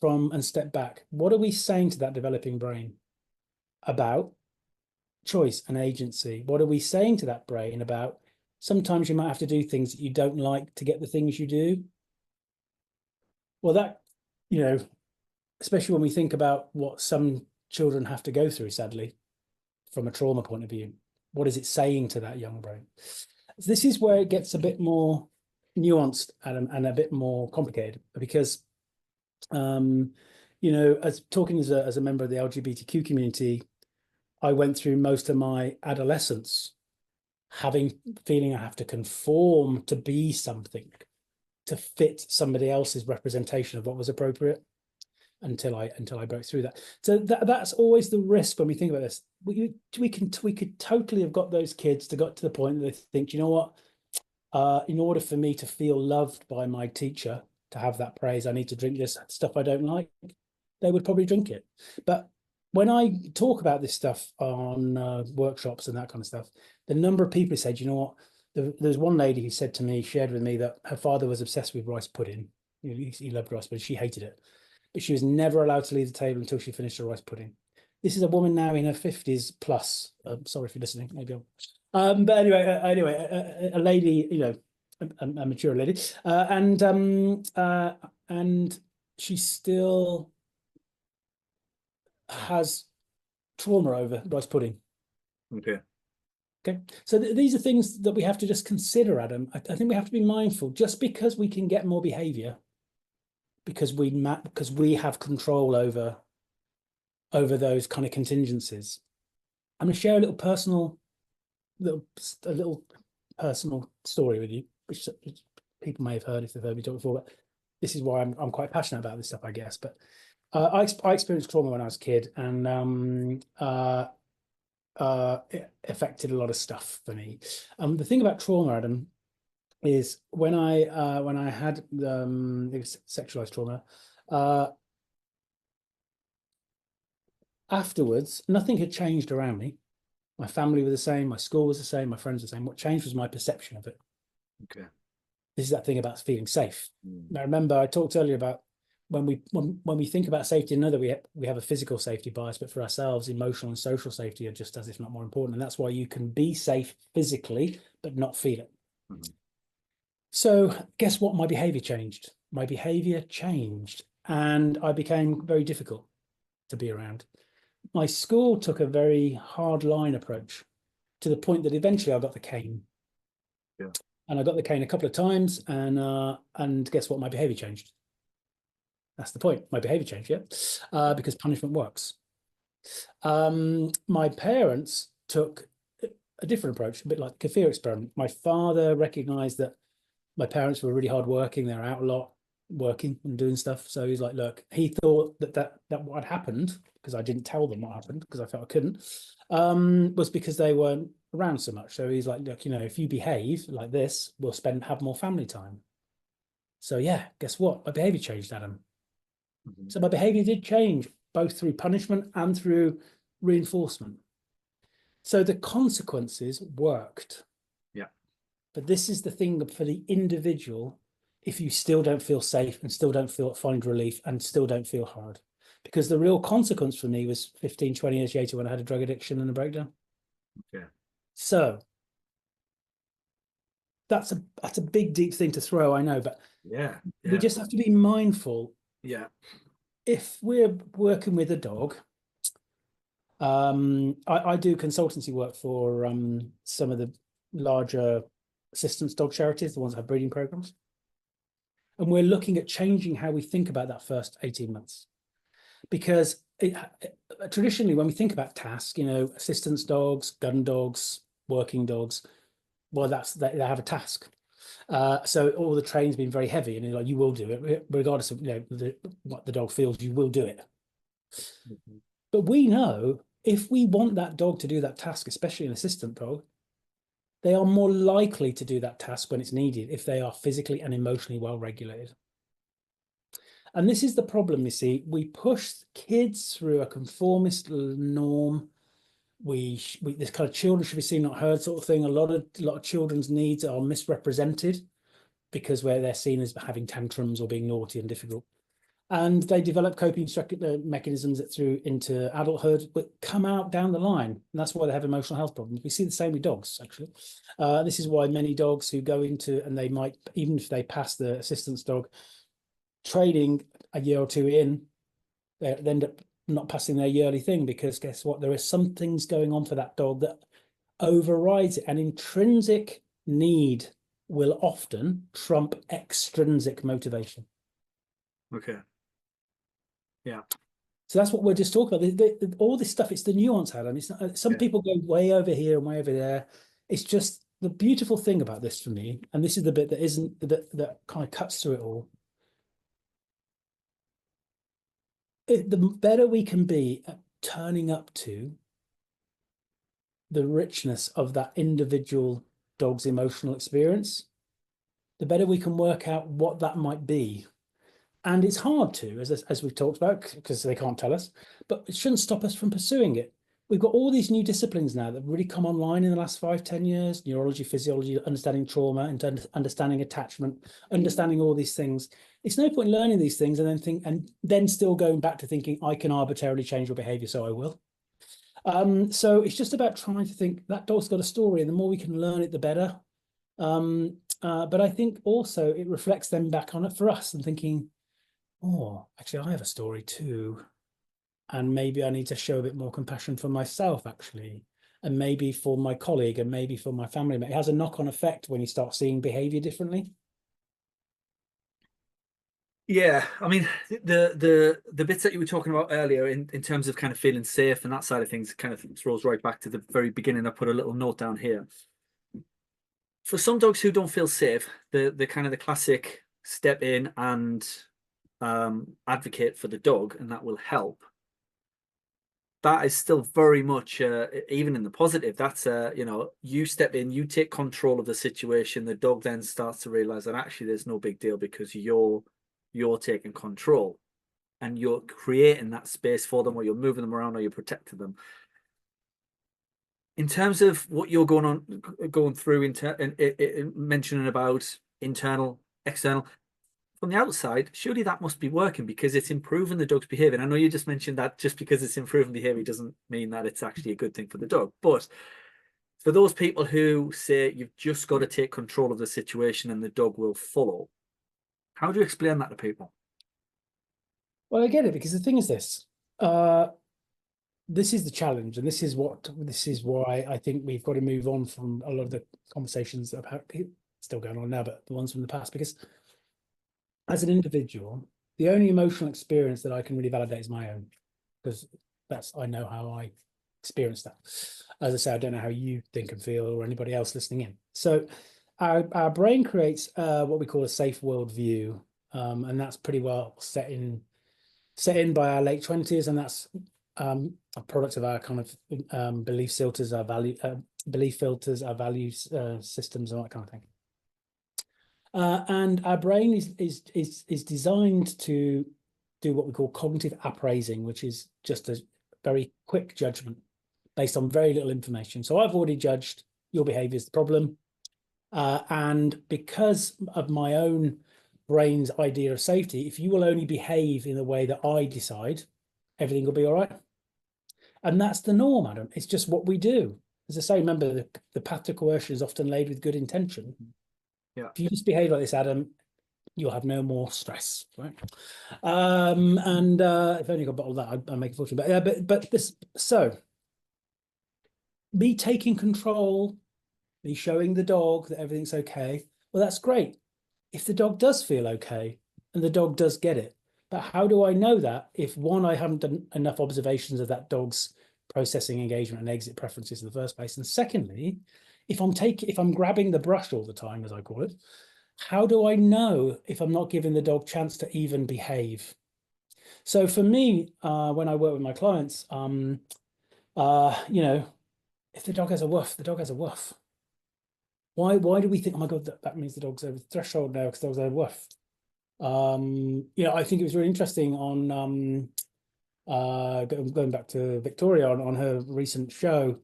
and step back, what are we saying to that developing brain about choice and agency? What are we saying to that brain about sometimes you might have to do things that you don't like to get the things you do? Well, that, you know, especially when we think about what some children have to go through, sadly, from a trauma point of view, what is it saying to that young brain? This is where it gets a bit more nuanced, Adam, and a bit more complicated, because, you know, as talking as a member of the LGBTQ community, I went through most of my adolescence feeling I have to conform to be something, to fit somebody else's representation of what was appropriate, until I broke through that. So that's always the risk when we think about this. We could totally have got those kids to got to the point that they think, you know what, in order for me to feel loved by my teacher, to have that praise, I need to drink this stuff I don't like. They would probably drink it. But when I talk about this stuff on workshops and that kind of stuff, the number of people who said, you know what, there's one lady who said to me, shared with me that her father was obsessed with rice pudding. He loved rice pudding. She hated it, but she was never allowed to leave the table until she finished her rice pudding. This is a woman now in her 50s plus. Sorry if you're listening. Maybe I'm. But anyway, a lady, you know, a mature lady, and she still has trauma over rice pudding. Okay. Okay, so these are things that we have to just consider, Adam. I think we have to be mindful. Just because we can get more behavior, because we have control over those kind of contingencies. I'm going to share a little personal story with you, which people may have heard if they've heard me talk before. But this is why I'm quite passionate about this stuff, I guess. But I experienced trauma when I was a kid, and it affected a lot of stuff for me. The thing about trauma, Adam, is when I had sexualized trauma, afterwards, nothing had changed around me. My family were the same, my school was the same, my friends were the same. What changed was my perception of it. Okay. This is that thing about feeling safe. Now, remember, I talked earlier about when we think about safety in another, we have a physical safety bias, but for ourselves, emotional and social safety are just as if not more important. And that's why you can be safe physically, but not feel it. So guess what? My behavior changed. My behavior changed, and I became very difficult to be around. My school took a very hard line approach, to the point that eventually I got the cane. Yeah. And I got the cane a couple of times, and guess what? My behavior changed. That's the point. My behavior changed, yeah, because punishment works. My parents took a different approach, a bit like the Kafir experiment. My father recognized that my parents were really hardworking. They're out a lot, working and doing stuff. So he's like, look, he thought that what had happened, because I didn't tell them what happened because I felt I couldn't, was because they weren't around so much. So he's like, look, you know, if you behave like this, we'll have more family time. So yeah, guess what? My behavior changed, Adam. So my behavior did change, both through punishment and through reinforcement. So the consequences worked. Yeah. But this is the thing for the individual, if you still don't feel safe and still don't find relief and still don't feel hard. Because the real consequence for me was 15, 20 years later when I had a drug addiction and a breakdown. Yeah. So that's a big, deep thing to throw, I know, but Yeah. we just have to be mindful. Yeah. If we're working with a dog, I do consultancy work for some of the larger assistance dog charities, the ones that have breeding programs. And we're looking at changing how we think about that first 18 months. Because traditionally, when we think about tasks, assistance dogs, gun dogs, working dogs, well, they have a task. So all the training's been very heavy, and like, you will do it, regardless of what the dog feels, you will do it. But we know if we want that dog to do that task, especially an assistant dog, they are more likely to do that task when it's needed if they are physically and emotionally well regulated. And this is the problem, you see. We push kids through a conformist norm. This kind of children should be seen, not heard sort of thing. A lot of children's needs are misrepresented because where they're seen as having tantrums or being naughty and difficult. And they develop coping mechanisms that through into adulthood, but come out down the line. And that's why they have emotional health problems. We see the same with dogs, actually. This is why many dogs who go into, and they might, even if they pass the assistance dog training a year or two in, they end up not passing their yearly thing, because guess what? There are some things going on for that dog that overrides it. An intrinsic need will often trump extrinsic motivation. Okay. Yeah. So that's what we're just talking about. All this stuff, it's the nuance, Adam. It's not, some people go way over here and way over there. It's just the beautiful thing about this for me, and this is the bit that isn't, that kind of cuts through it all. The better we can be at turning up to the richness of that individual dog's emotional experience, the better we can work out what that might be. And it's hard to, as we've talked about, because they can't tell us, but it shouldn't stop us from pursuing it. We've got all these new disciplines now that really come online in the last 5-10 years: neurology, physiology, understanding trauma, and understanding attachment, understanding all these things. It's no point learning these things and then still going back to thinking I can arbitrarily change your behavior, so I will. So it's just about trying to think that dog's got a story, and the more we can learn it, the better. But I think also it reflects them back on it for us and thinking, oh, actually, I have a story too. And maybe I need to show a bit more compassion for myself, actually, and maybe for my colleague, and maybe for my family. It has a knock-on effect when you start seeing behavior differently. Yeah, I mean, the bits that you were talking about earlier in terms of kind of feeling safe and that side of things kind of throws right back to the very beginning. I put a little note down here. For some dogs who don't feel safe, the kind of the classic step in and advocate for the dog, and that will help. That is still very much, even in the positive, that's, you step in, you take control of the situation. The dog then starts to realize that actually there's no big deal because you're taking control and you're creating that space for them, or you're moving them around, or you're protecting them. In terms of what you're going through in mentioning about internal, external, from the outside, surely that must be working because it's improving the dog's behavior. And I know you just mentioned that just because it's improving behavior doesn't mean that it's actually a good thing for the dog. But for those people who say you've just got to take control of the situation and the dog will follow, how do you explain that to people? Well, I get it, because the thing is this. This is the challenge, and this is why I think we've got to move on from a lot of the conversations that are still going on now, but the ones from the past, because as an individual, the only emotional experience that I can really validate is my own, because I know how I experience that. As I say, I don't know how you think and feel, or anybody else listening in. So our brain creates what we call a safe world view, and that's pretty well set in by our late 20s, and that's a product of our kind of belief filters, our value systems, and that kind of thing. And our brain is designed to do what we call cognitive appraising, which is just a very quick judgment based on very little information. So I've already judged your behavior is the problem. And because of my own brain's idea of safety, if you will only behave in the way that I decide, everything will be all right. And that's the norm, Adam. It's just what we do. As I say, remember, the path to coercion is often laid with good intention. Yeah. If you just behave like this, Adam, you'll have no more stress, right? And if only I got bottled that, I'd make a fortune. But yeah, but this, so me taking control, me showing the dog that everything's okay, well, that's great. If the dog does feel okay and the dog does get it, but how do I know that if, one, I haven't done enough observations of that dog's processing, engagement, and exit preferences in the first place? And secondly, if I'm grabbing the brush all the time, as I call it, how do I know if I'm not giving the dog chance to even behave? So for me, when I work with my clients, you know, if the dog has a woof, the dog has a woof. Why do we think, oh my God, that means the dog's over the threshold now because the dog's over woof? You know, I think it was really interesting on going back to Victoria on her recent show,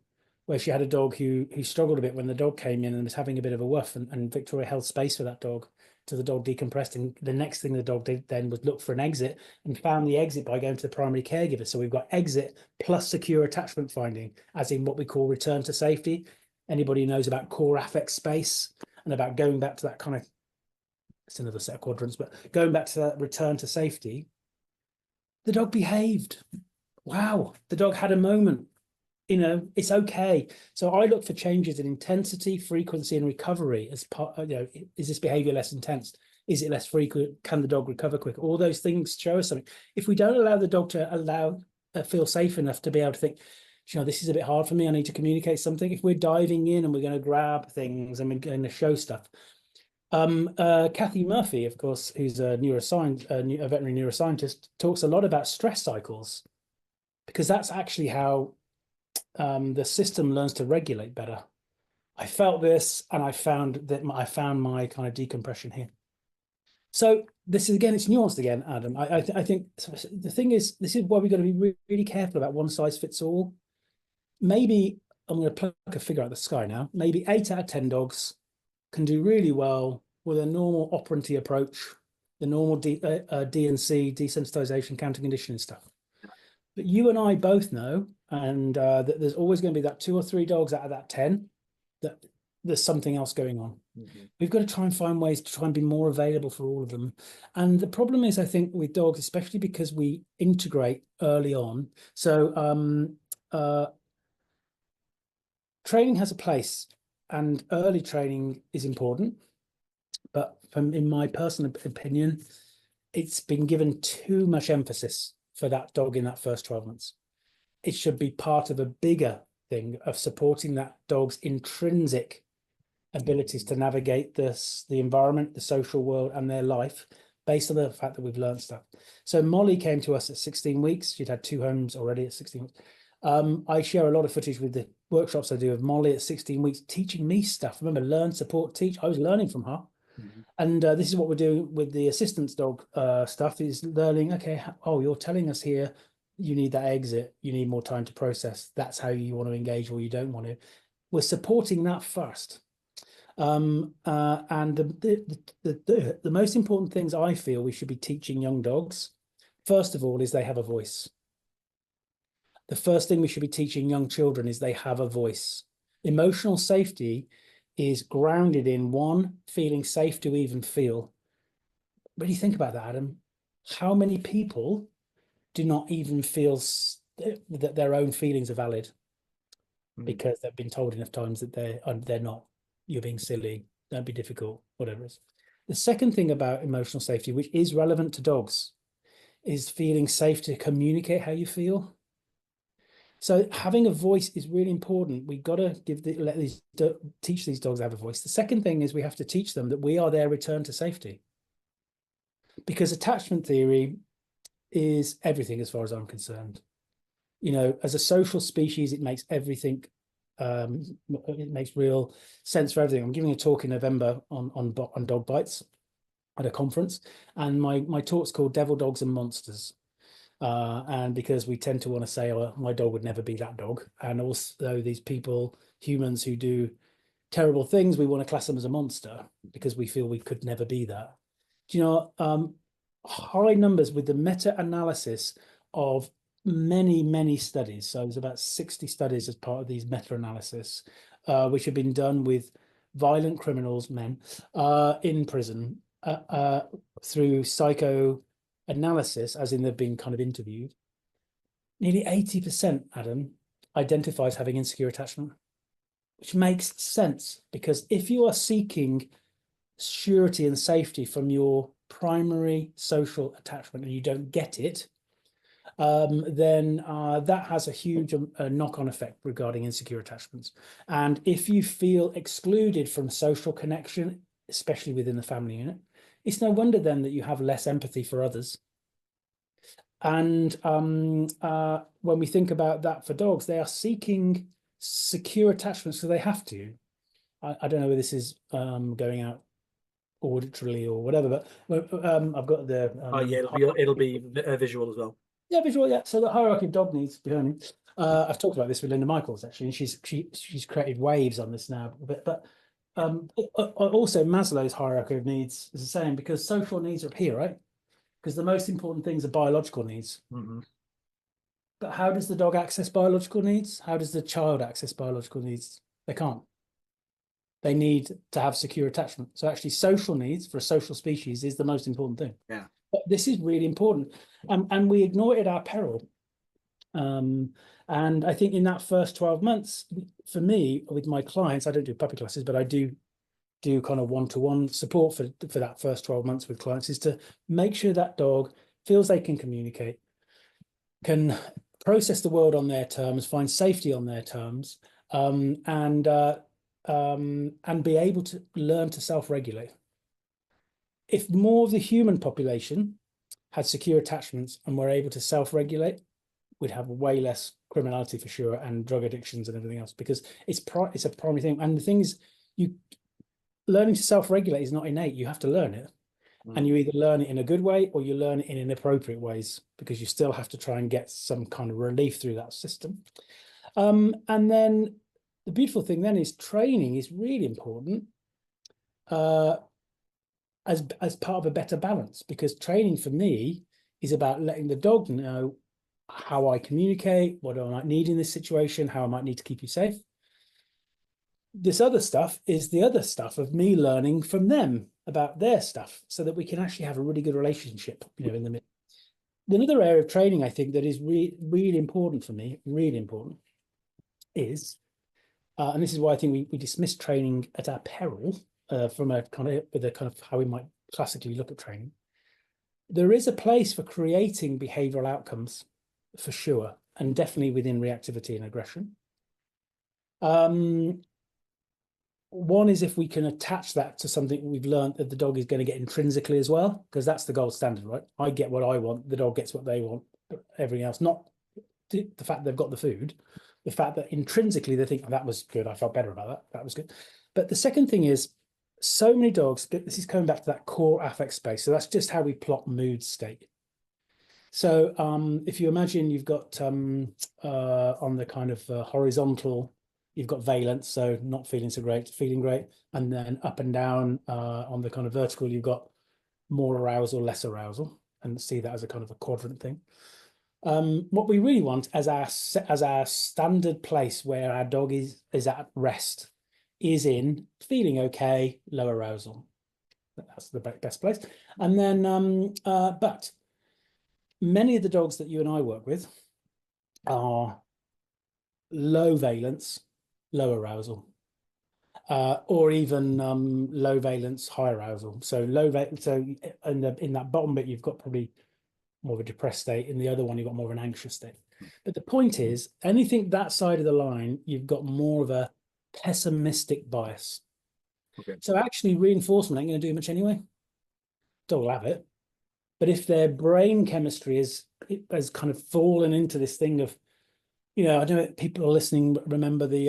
where she had a dog who struggled a bit when the dog came in and was having a bit of a woof, and Victoria held space for that dog till the dog decompressed. And the next thing the dog did then was look for an exit, and found the exit by going to the primary caregiver. So we've got exit plus secure attachment finding, as in what we call return to safety. Anybody who knows about core affect space and about going back to that kind of, it's another set of quadrants, but going back to that return to safety, the dog behaved. Wow, the dog had a moment. You know, it's okay. So I look for changes in intensity, frequency, and recovery as part. You know, is this behavior less intense? Is it less frequent? Can the dog recover quicker? All those things show us something. If we don't allow the dog to feel safe enough to be able to think, you know, this is a bit hard for me, I need to communicate something. If we're diving in and we're going to grab things and we're going to show stuff. Kathy Murphy, of course, who's a veterinary neuroscientist, talks a lot about stress cycles, because that's actually how the system learns to regulate better. I felt this, and I found my kind of decompression here. So this is, again, it's nuanced again, Adam. I think the thing is, this is why we've got to be really careful about one size fits all. Maybe I'm going to pluck a figure out of the sky now. Maybe 8 out of 10 dogs can do really well with a normal operanty approach, the normal D&C, desensitization, counter conditioning stuff. But you and I both know, and that there's always going to be that 2 or 3 dogs out of that 10 that there's something else going on. Mm-hmm. We've got to try and find ways to try and be more available for all of them. And the problem is, I think, with dogs, especially because we integrate early on. So training has a place, and early training is important. But in my personal opinion, it's been given too much emphasis for that dog in that first 12 months. It should be part of a bigger thing of supporting that dog's intrinsic abilities to navigate the environment, the social world, and their life based on the fact that we've learned stuff. So Molly came to us at 16 weeks. She'd had 2 homes already at 16 weeks. I share a lot of footage with the workshops I do of Molly at 16 weeks, teaching me stuff. Remember, learn, support, teach. I was learning from her. Mm-hmm. And this is what we're doing with the assistance dog stuff, is learning, okay, oh, you're telling us here, you need that exit, you need more time to process. That's how you want to engage, or you don't want to. We're supporting that first. And the most important things I feel we should be teaching young dogs, first of all, is they have a voice. The first thing we should be teaching young children is they have a voice. Emotional safety is grounded in, one, feeling safe to even feel. Really think about that, Adam. How many people do not even feel that their own feelings are valid because they've been told enough times that they're not? You're being silly, don't be difficult, whatever it is. The second thing about emotional safety, which is relevant to dogs, is feeling safe to communicate how you feel. So having a voice is really important. We've got to teach these dogs to have a voice. The second thing is we have to teach them that we are their return to safety. Because attachment theory is everything as far as I'm concerned. You know, as a social species, it makes everything, it makes real sense for everything. I'm giving a talk in November on dog bites. at a conference, and my talk's called Devil, Dogs and Monsters. And because we tend to want to say, oh, my dog would never be that dog. And also these people, humans who do terrible things, we want to class them as a monster because we feel we could never be that. Do you know, high numbers with the meta-analysis of many studies. So there's about 60 studies as part of these meta-analysis, which have been done with violent criminals, men, in prison through psychoanalysis, as in they've been kind of interviewed. Nearly 80%, Adam, identifies having insecure attachment, which makes sense, because if you are seeking surety and safety from your primary social attachment and you don't get it, then that has a huge knock-on effect regarding insecure attachments. And if you feel excluded from social connection, especially within the family unit, it's no wonder then that you have less empathy for others. And when we think about that for dogs, they are seeking secure attachments, so they have to. I don't know whether this is going out auditorily or whatever, but I've got the yeah, it'll be visual as well. Yeah, visual. Yeah. So the hierarchy of dog needs behind me. I've talked about this with Linda Michaels actually, and she's created waves on this now. But also Maslow's hierarchy of needs is the same, because social needs are up here, right? Because the most important things are biological needs. Mm-hmm. But how does the dog access biological needs? How does the child access biological needs? They can't. They need to have secure attachment. So actually social needs for a social species is the most important thing. Yeah. But this is really important. And we ignore it at our peril. And I think in that first 12 months, for me, with my clients, I don't do puppy classes, but I do kind of one-to-one support for that first 12 months with clients, is to make sure that dog feels they can communicate, can process the world on their terms, find safety on their terms, and be able to learn to self-regulate. If more of the human population had secure attachments and were able to self-regulate, we'd have way less criminality for sure, and drug addictions and everything else, because it's a primary thing. And the thing is, learning to self-regulate is not innate. You have to learn it. And you either learn it in a good way or you learn it in inappropriate ways, because you still have to try and get some kind of relief through that system. And then the beautiful thing then is training is really important as part of a better balance, because training for me is about letting the dog know how I communicate, what I might need in this situation, how I might need to keep you safe. This other stuff is the other stuff of me learning from them about their stuff, so that we can actually have a really good relationship, in the middle. Another area of training I think that is really important for me, really important, is, and this is why I think we dismiss training at our peril, from a kind of how we might classically look at training. There is a place for creating behavioral outcomes, for sure, and definitely within reactivity and aggression. One is if we can attach that to something we've learned that the dog is going to get intrinsically as well, because that's the gold standard, right? I get what I want, the dog gets what they want, everything else, not the fact they've got the food, the fact that intrinsically they think, oh, that was good, I felt better about that, that was good. But the second thing is, so many dogs, this is coming back to that core affect space. So that's just how we plot mood state. So if you imagine you've got on the kind of horizontal, you've got valence, so not feeling so great, feeling great, and then up and down on the kind of vertical, you've got more arousal, less arousal, and see that as a kind of a quadrant thing. What we really want as our standard place where our dog is at rest is in feeling okay, low arousal. That's the best place. And then, but many of the dogs that you and I work with are low valence, low arousal, or even low valence, high arousal. So in that bottom bit, you've got probably more of a depressed state. In the other one, you've got more of an anxious state. But the point is, anything that side of the line, you've got more of a pessimistic bias. Okay. So actually reinforcement ain't going to do much anyway. Dog will have it. But if their brain chemistry has kind of fallen into this thing of, I don't know if people are listening, but remember the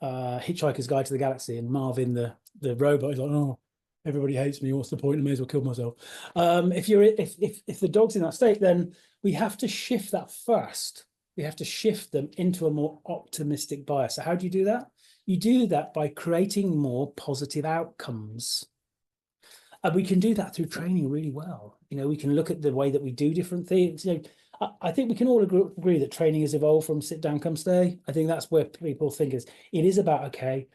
Hitchhiker's Guide to the Galaxy, and Marvin, the robot, is like, oh, everybody hates me. What's the point? I may as well kill myself. If the dog's in that state, then we have to shift that first. We have to shift them into a more optimistic bias. So how do you do that? You do that by creating more positive outcomes. And we can do that through training really well. We can look at the way that we do different things. I think we can all agree that training has evolved from sit down, come stay. I think that's where people think it is about, okay,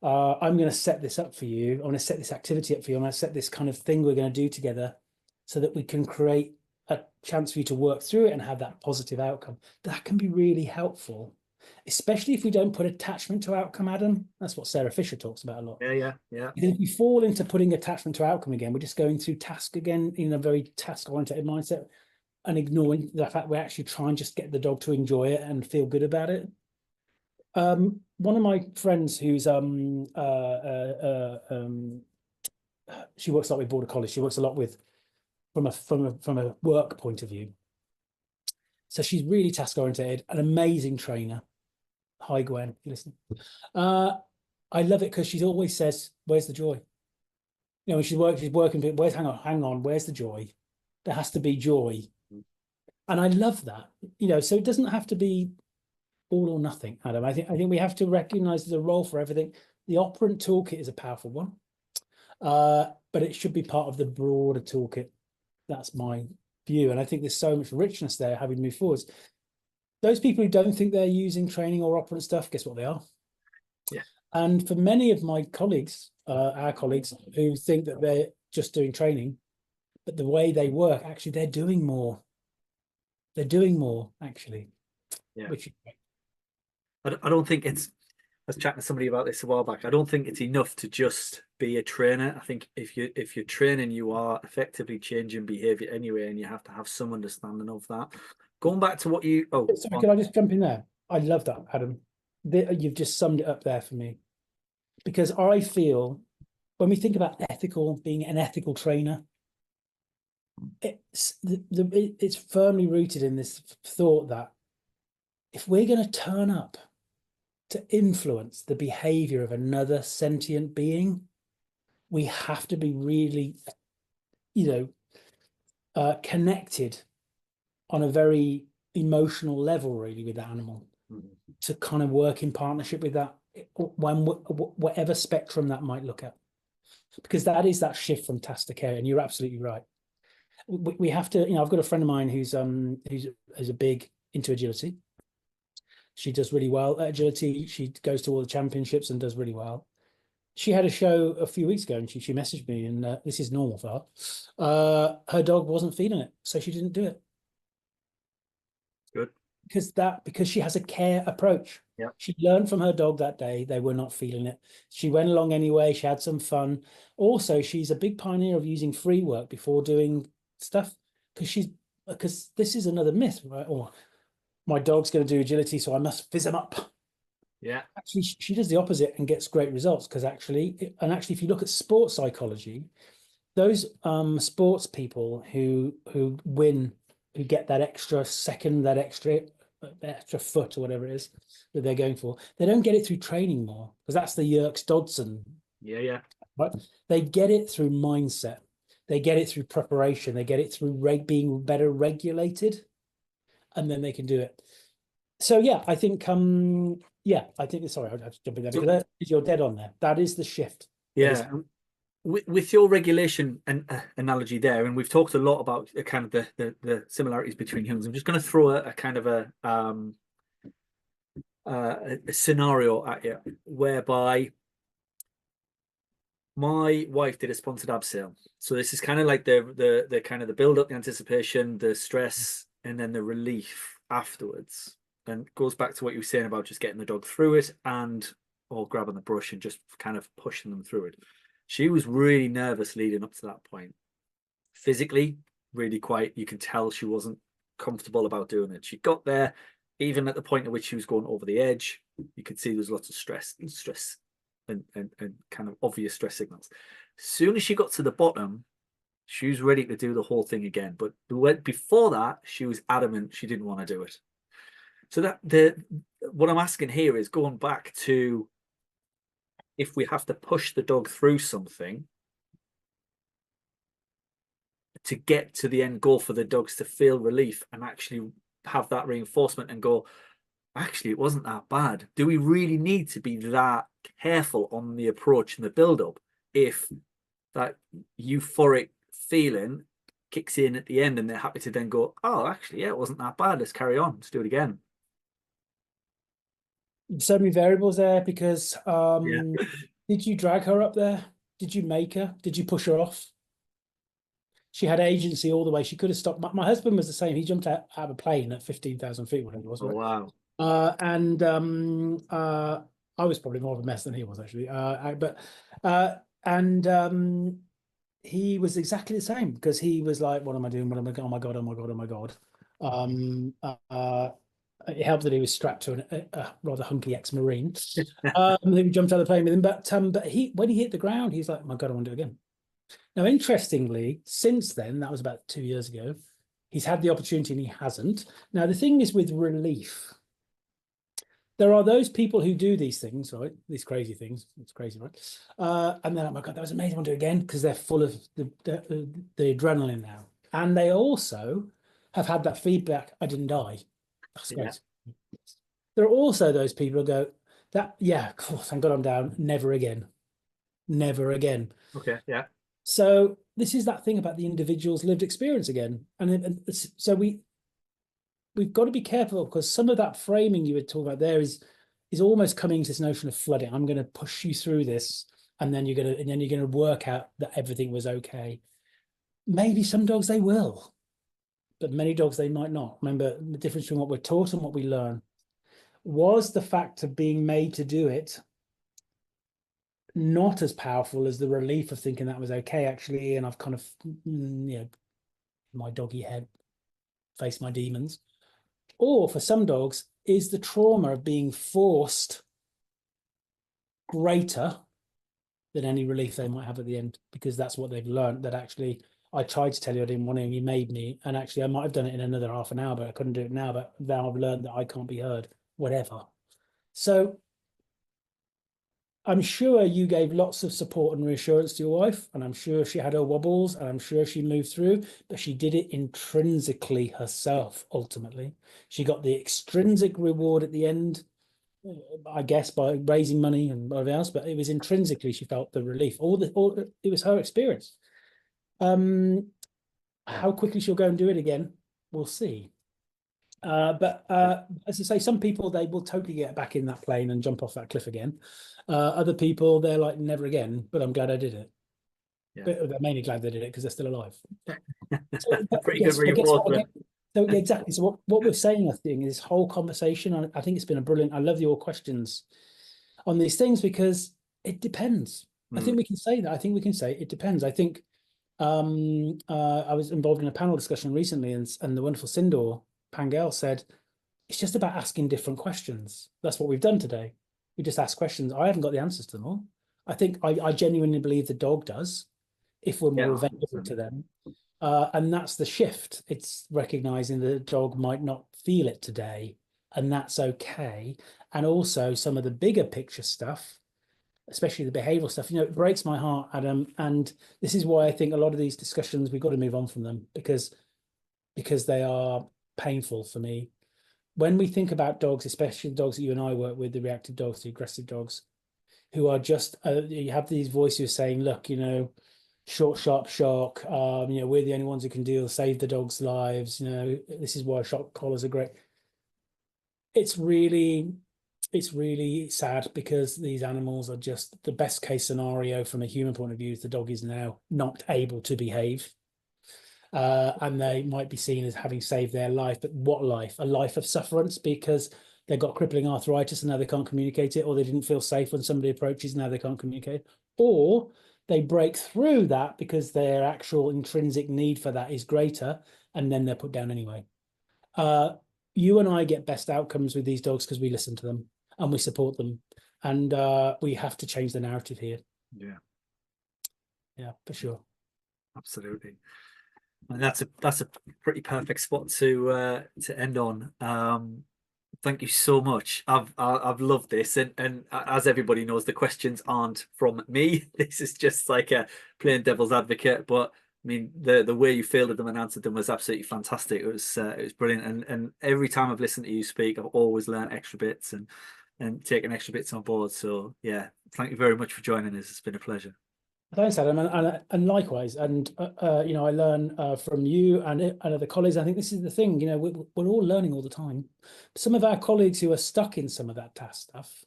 I'm going to set this up for you. I'm going to set this activity up for you. I'm going to set this kind of thing we're going to do together so that we can create a chance for you to work through it and have that positive outcome. That can be really helpful, especially if we don't put attachment to outcome, Adam. That's what Sarah Fisher talks about a lot. Yeah. Because if we fall into putting attachment to outcome again, we're just going through task again in a very task-oriented mindset and ignoring the fact we're actually trying to just get the dog to enjoy it and feel good about it. One of my friends who's she works a lot with Border Collie. She works a lot with from a work point of view. So she's really task oriented, an amazing trainer. Hi Gwen, if you listen. I love it because she always says, "Where's the joy?" When she's working. Hang on, where's the joy? There has to be joy, and I love that. So it doesn't have to be all or nothing, Adam. I think we have to recognize there's a role for everything. The operant toolkit is a powerful one, but it should be part of the broader toolkit. That's my view, and I think there's so much richness there having moved forwards. Those people who don't think they're using training or operant stuff, guess what they are? Yeah. And for many of my colleagues, our colleagues who think that they're just doing training, but the way they work, actually, they're doing more. They're doing more, actually. Yeah. Which I don't think it's, I was chatting to somebody about this a while back. I don't think it's enough to just be a trainer. I think if you're training, you are effectively changing behavior anyway, and you have to have some understanding of that. Going back to what you sorry, can I just jump in there? I love that, Adam. You've just summed it up there for me. Because I feel when we think about being an ethical trainer, it's firmly rooted in this thought that if we're going to turn up to influence the behavior of another sentient being, we have to be really, connected on a very emotional level, really, with that animal, to kind of work in partnership with that, whatever spectrum that might look at, because that is that shift from task to care. And you're absolutely right. We have to, I've got a friend of mine who's a big into agility. She does really well at agility. She goes to all the championships and does really well. She had a show a few weeks ago and she messaged me, and this is normal for her. Her dog wasn't feeling it, so she didn't do it. Good. Because she has a care approach. Yeah. She learned from her dog that day they were not feeling it. She went along anyway. She had some fun. Also, she's a big pioneer of using free work before doing stuff, because this is another myth, right? Or my dog's going to do agility, so I must fizz him up. Yeah. Actually, she does the opposite and gets great results, because actually, if you look at sports psychology, those sports people who win, who get that extra second, that extra foot or whatever it is that they're going for, they don't get it through training more, because that's the Yerkes Dodson. Yeah. Right? They get it through mindset. They get it through preparation. They get it through being better regulated, and then they can do it. So yeah, I think sorry, I have to jump in there, because you're dead on there. That is the shift. Yeah. With your regulation and analogy there, and we've talked a lot about kind of the similarities between humans. I'm just going to throw a kind of a scenario at you, whereby my wife did a sponsored abseil. So this is kind of like the kind of the build up, the anticipation, the stress, and then the relief afterwards. And it goes back to what you were saying about just getting the dog through it, or grabbing the brush and just kind of pushing them through it. She was really nervous leading up to that point. Physically, really quiet. You could tell she wasn't comfortable about doing it. She got there, even at the point at which she was going over the edge, you could see there was lots of stress and kind of obvious stress signals. As soon as she got to the bottom, she was ready to do the whole thing again. But before that, she was adamant she didn't want to do it. So what I'm asking here is going back to, if we have to push the dog through something, to get to the end goal for the dogs to feel relief and actually have that reinforcement and go, actually, it wasn't that bad. Do we really need to be that careful on the approach and the build-up if that euphoric feeling kicks in at the end and they're happy to then go, oh, actually, yeah, it wasn't that bad. Let's carry on. Let's do it again. So many variables there because Yeah. did you drag her up there? Did you make her? Did you push her off? She had agency all the way. She could have stopped. My husband was the same. He jumped out of a plane at 15,000 feet, whatever it was. Oh, Right? wow. And I was probably more of a mess than he was actually. He was exactly the same because he was like, "What am I doing? What am I? Oh my god! Oh my god! Oh my god!" Um, uh, it helped that he was strapped to a rather hunky ex-marine. He jumped out of the plane with him, but he when he hit the ground, he's like, "My god, I want to do it again." Now, interestingly, since then, that was about 2 years ago, he's had the opportunity and he hasn't. Now, the thing is with relief, there are those people who do these things, right? These crazy things. It's crazy, right? And they're like, my God, that was amazing. I want to do it again because they're full of the adrenaline now. And they also have had that feedback, I didn't die. That's great. Yeah. There are also those people who go, yeah, cool, thank God I'm down. Never again. Never again. Okay, yeah. So this is that thing about the individual's lived experience again. And so we've got to be careful because some of that framing you were talking about there is almost coming to this notion of flooding. I'm going to push you through this, and then you're going to work out that everything was okay. Maybe some dogs they will, but many dogs they might not. Remember the difference between what we're taught and what we learn. Was the fact of being made to do it not as powerful as the relief of thinking that was okay, actually, and I've kind of, my doggy head face my demons? Or for some dogs, is the trauma of being forced greater than any relief they might have at the end? Because that's what they've learned, that actually, I tried to tell you I didn't want to, you made me, and actually I might have done it in another half an hour, but I couldn't do it now, but now I've learned that I can't be heard, whatever. So I'm sure you gave lots of support and reassurance to your wife, and I'm sure she had her wobbles, and I'm sure she moved through, but she did it intrinsically herself, ultimately. She got the extrinsic reward at the end, I guess, by raising money and whatever else, but it was intrinsically she felt the relief. It was her experience. How quickly she'll go and do it again, we'll see. But as I say, some people, they will totally get back in that plane and jump off that cliff again. Other people, they're like, never again, but I'm glad I did it. Yeah. But they're mainly glad they did it because they're still alive. Pretty good reinforcement. So yeah, exactly. So what we're saying, I think, is this whole conversation, I think it's been a brilliant, I love your questions on these things because it depends. I think we can say that. I think we can say it depends. I think I was involved in a panel discussion recently, and the wonderful Sindor Pangel said, it's just about asking different questions. That's what we've done today. We just ask questions. I haven't got the answers to them all. I think I genuinely believe the dog does, if we're more available to them. And that's the shift. It's recognizing the dog might not feel it today, and that's okay. And also some of the bigger picture stuff, especially the behavioral stuff, it breaks my heart, Adam. And this is why I think a lot of these discussions, we've got to move on from them because they are painful for me. When we think about dogs, especially the dogs that you and I work with, the reactive dogs, the aggressive dogs, who are just, you have these voices saying, look, short, sharp shock, we're the only ones who can save the dogs' lives, this is why shock collars are great. It's really sad because these animals are just the best case scenario from a human point of view is the dog is now not able to behave. And they might be seen as having saved their life, but what life? A life of sufferance because they've got crippling arthritis and now they can't communicate it, or they didn't feel safe when somebody approaches, now they can't communicate, or they break through that because their actual intrinsic need for that is greater, and then they're put down anyway. You and I get best outcomes with these dogs because we listen to them and we support them, and we have to change the narrative here. Yeah, for sure. Absolutely. And that's a pretty perfect spot to end on. Thank you so much. I've loved this, and as everybody knows, the questions aren't from me. This is just like a plain devil's advocate, but mean, the way you fielded them and answered them was absolutely fantastic. It was brilliant. And every time I've listened to you speak, I've always learned extra bits and taken extra bits on board. So yeah, thank you very much for joining us. It's been a pleasure. Thanks, Adam, and likewise. And you know, I learn from you and other colleagues. I think this is the thing. You know, we're all learning all the time. Some of our colleagues who are stuck in some of that task stuff,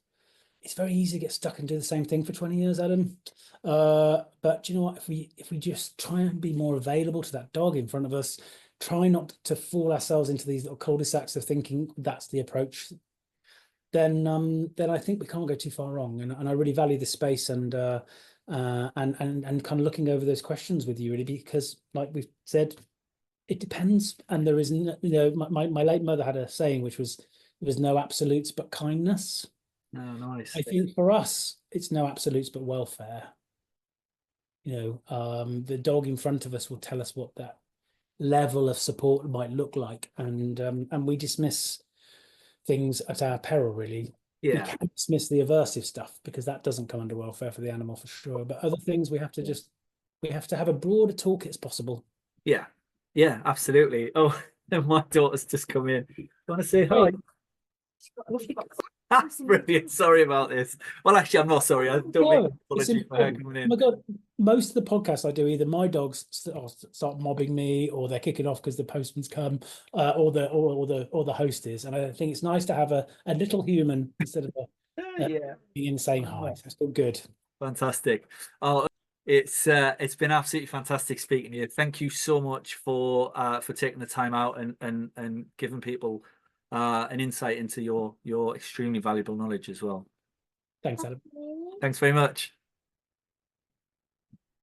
it's very easy to get stuck and do the same thing for 20 years, Adam. But you know what? If we just try and be more available to that dog in front of us, try not to fall ourselves into these little cul-de-sacs of thinking that's the approach, then I think we can't go too far wrong. And I really value this space and kind of looking over those questions with you, really, because like we've said, it depends. And there is, you know, my late mother had a saying, which was, "There's no absolutes but kindness." Oh, nice. I think for us, it's no absolutes but welfare. You know, the dog in front of us will tell us what that level of support might look like, and we dismiss things at our peril, really. We Yeah. can't dismiss the aversive stuff because that doesn't come under welfare for the animal for sure. But other things we have to have a broader toolkit as possible. Yeah. Yeah, absolutely. Oh, my daughter's just come in. Want to say hi? Hey, That's brilliant. Sorry about this. Well, actually, I'm not sorry. I don't make no, an it's apology for her important. coming Oh in. my God, most of the podcasts I do, either my dogs start mobbing me, or they're kicking off because the postman's come, or the host is. And I think it's nice to have a little human instead of Yeah. being saying hi. Oh, So it's still good. fantastic. Oh, it's been absolutely fantastic speaking to you. Thank you so much for taking the time out and giving people an insight into your extremely valuable knowledge as well. Thanks, Adam. Thanks very much.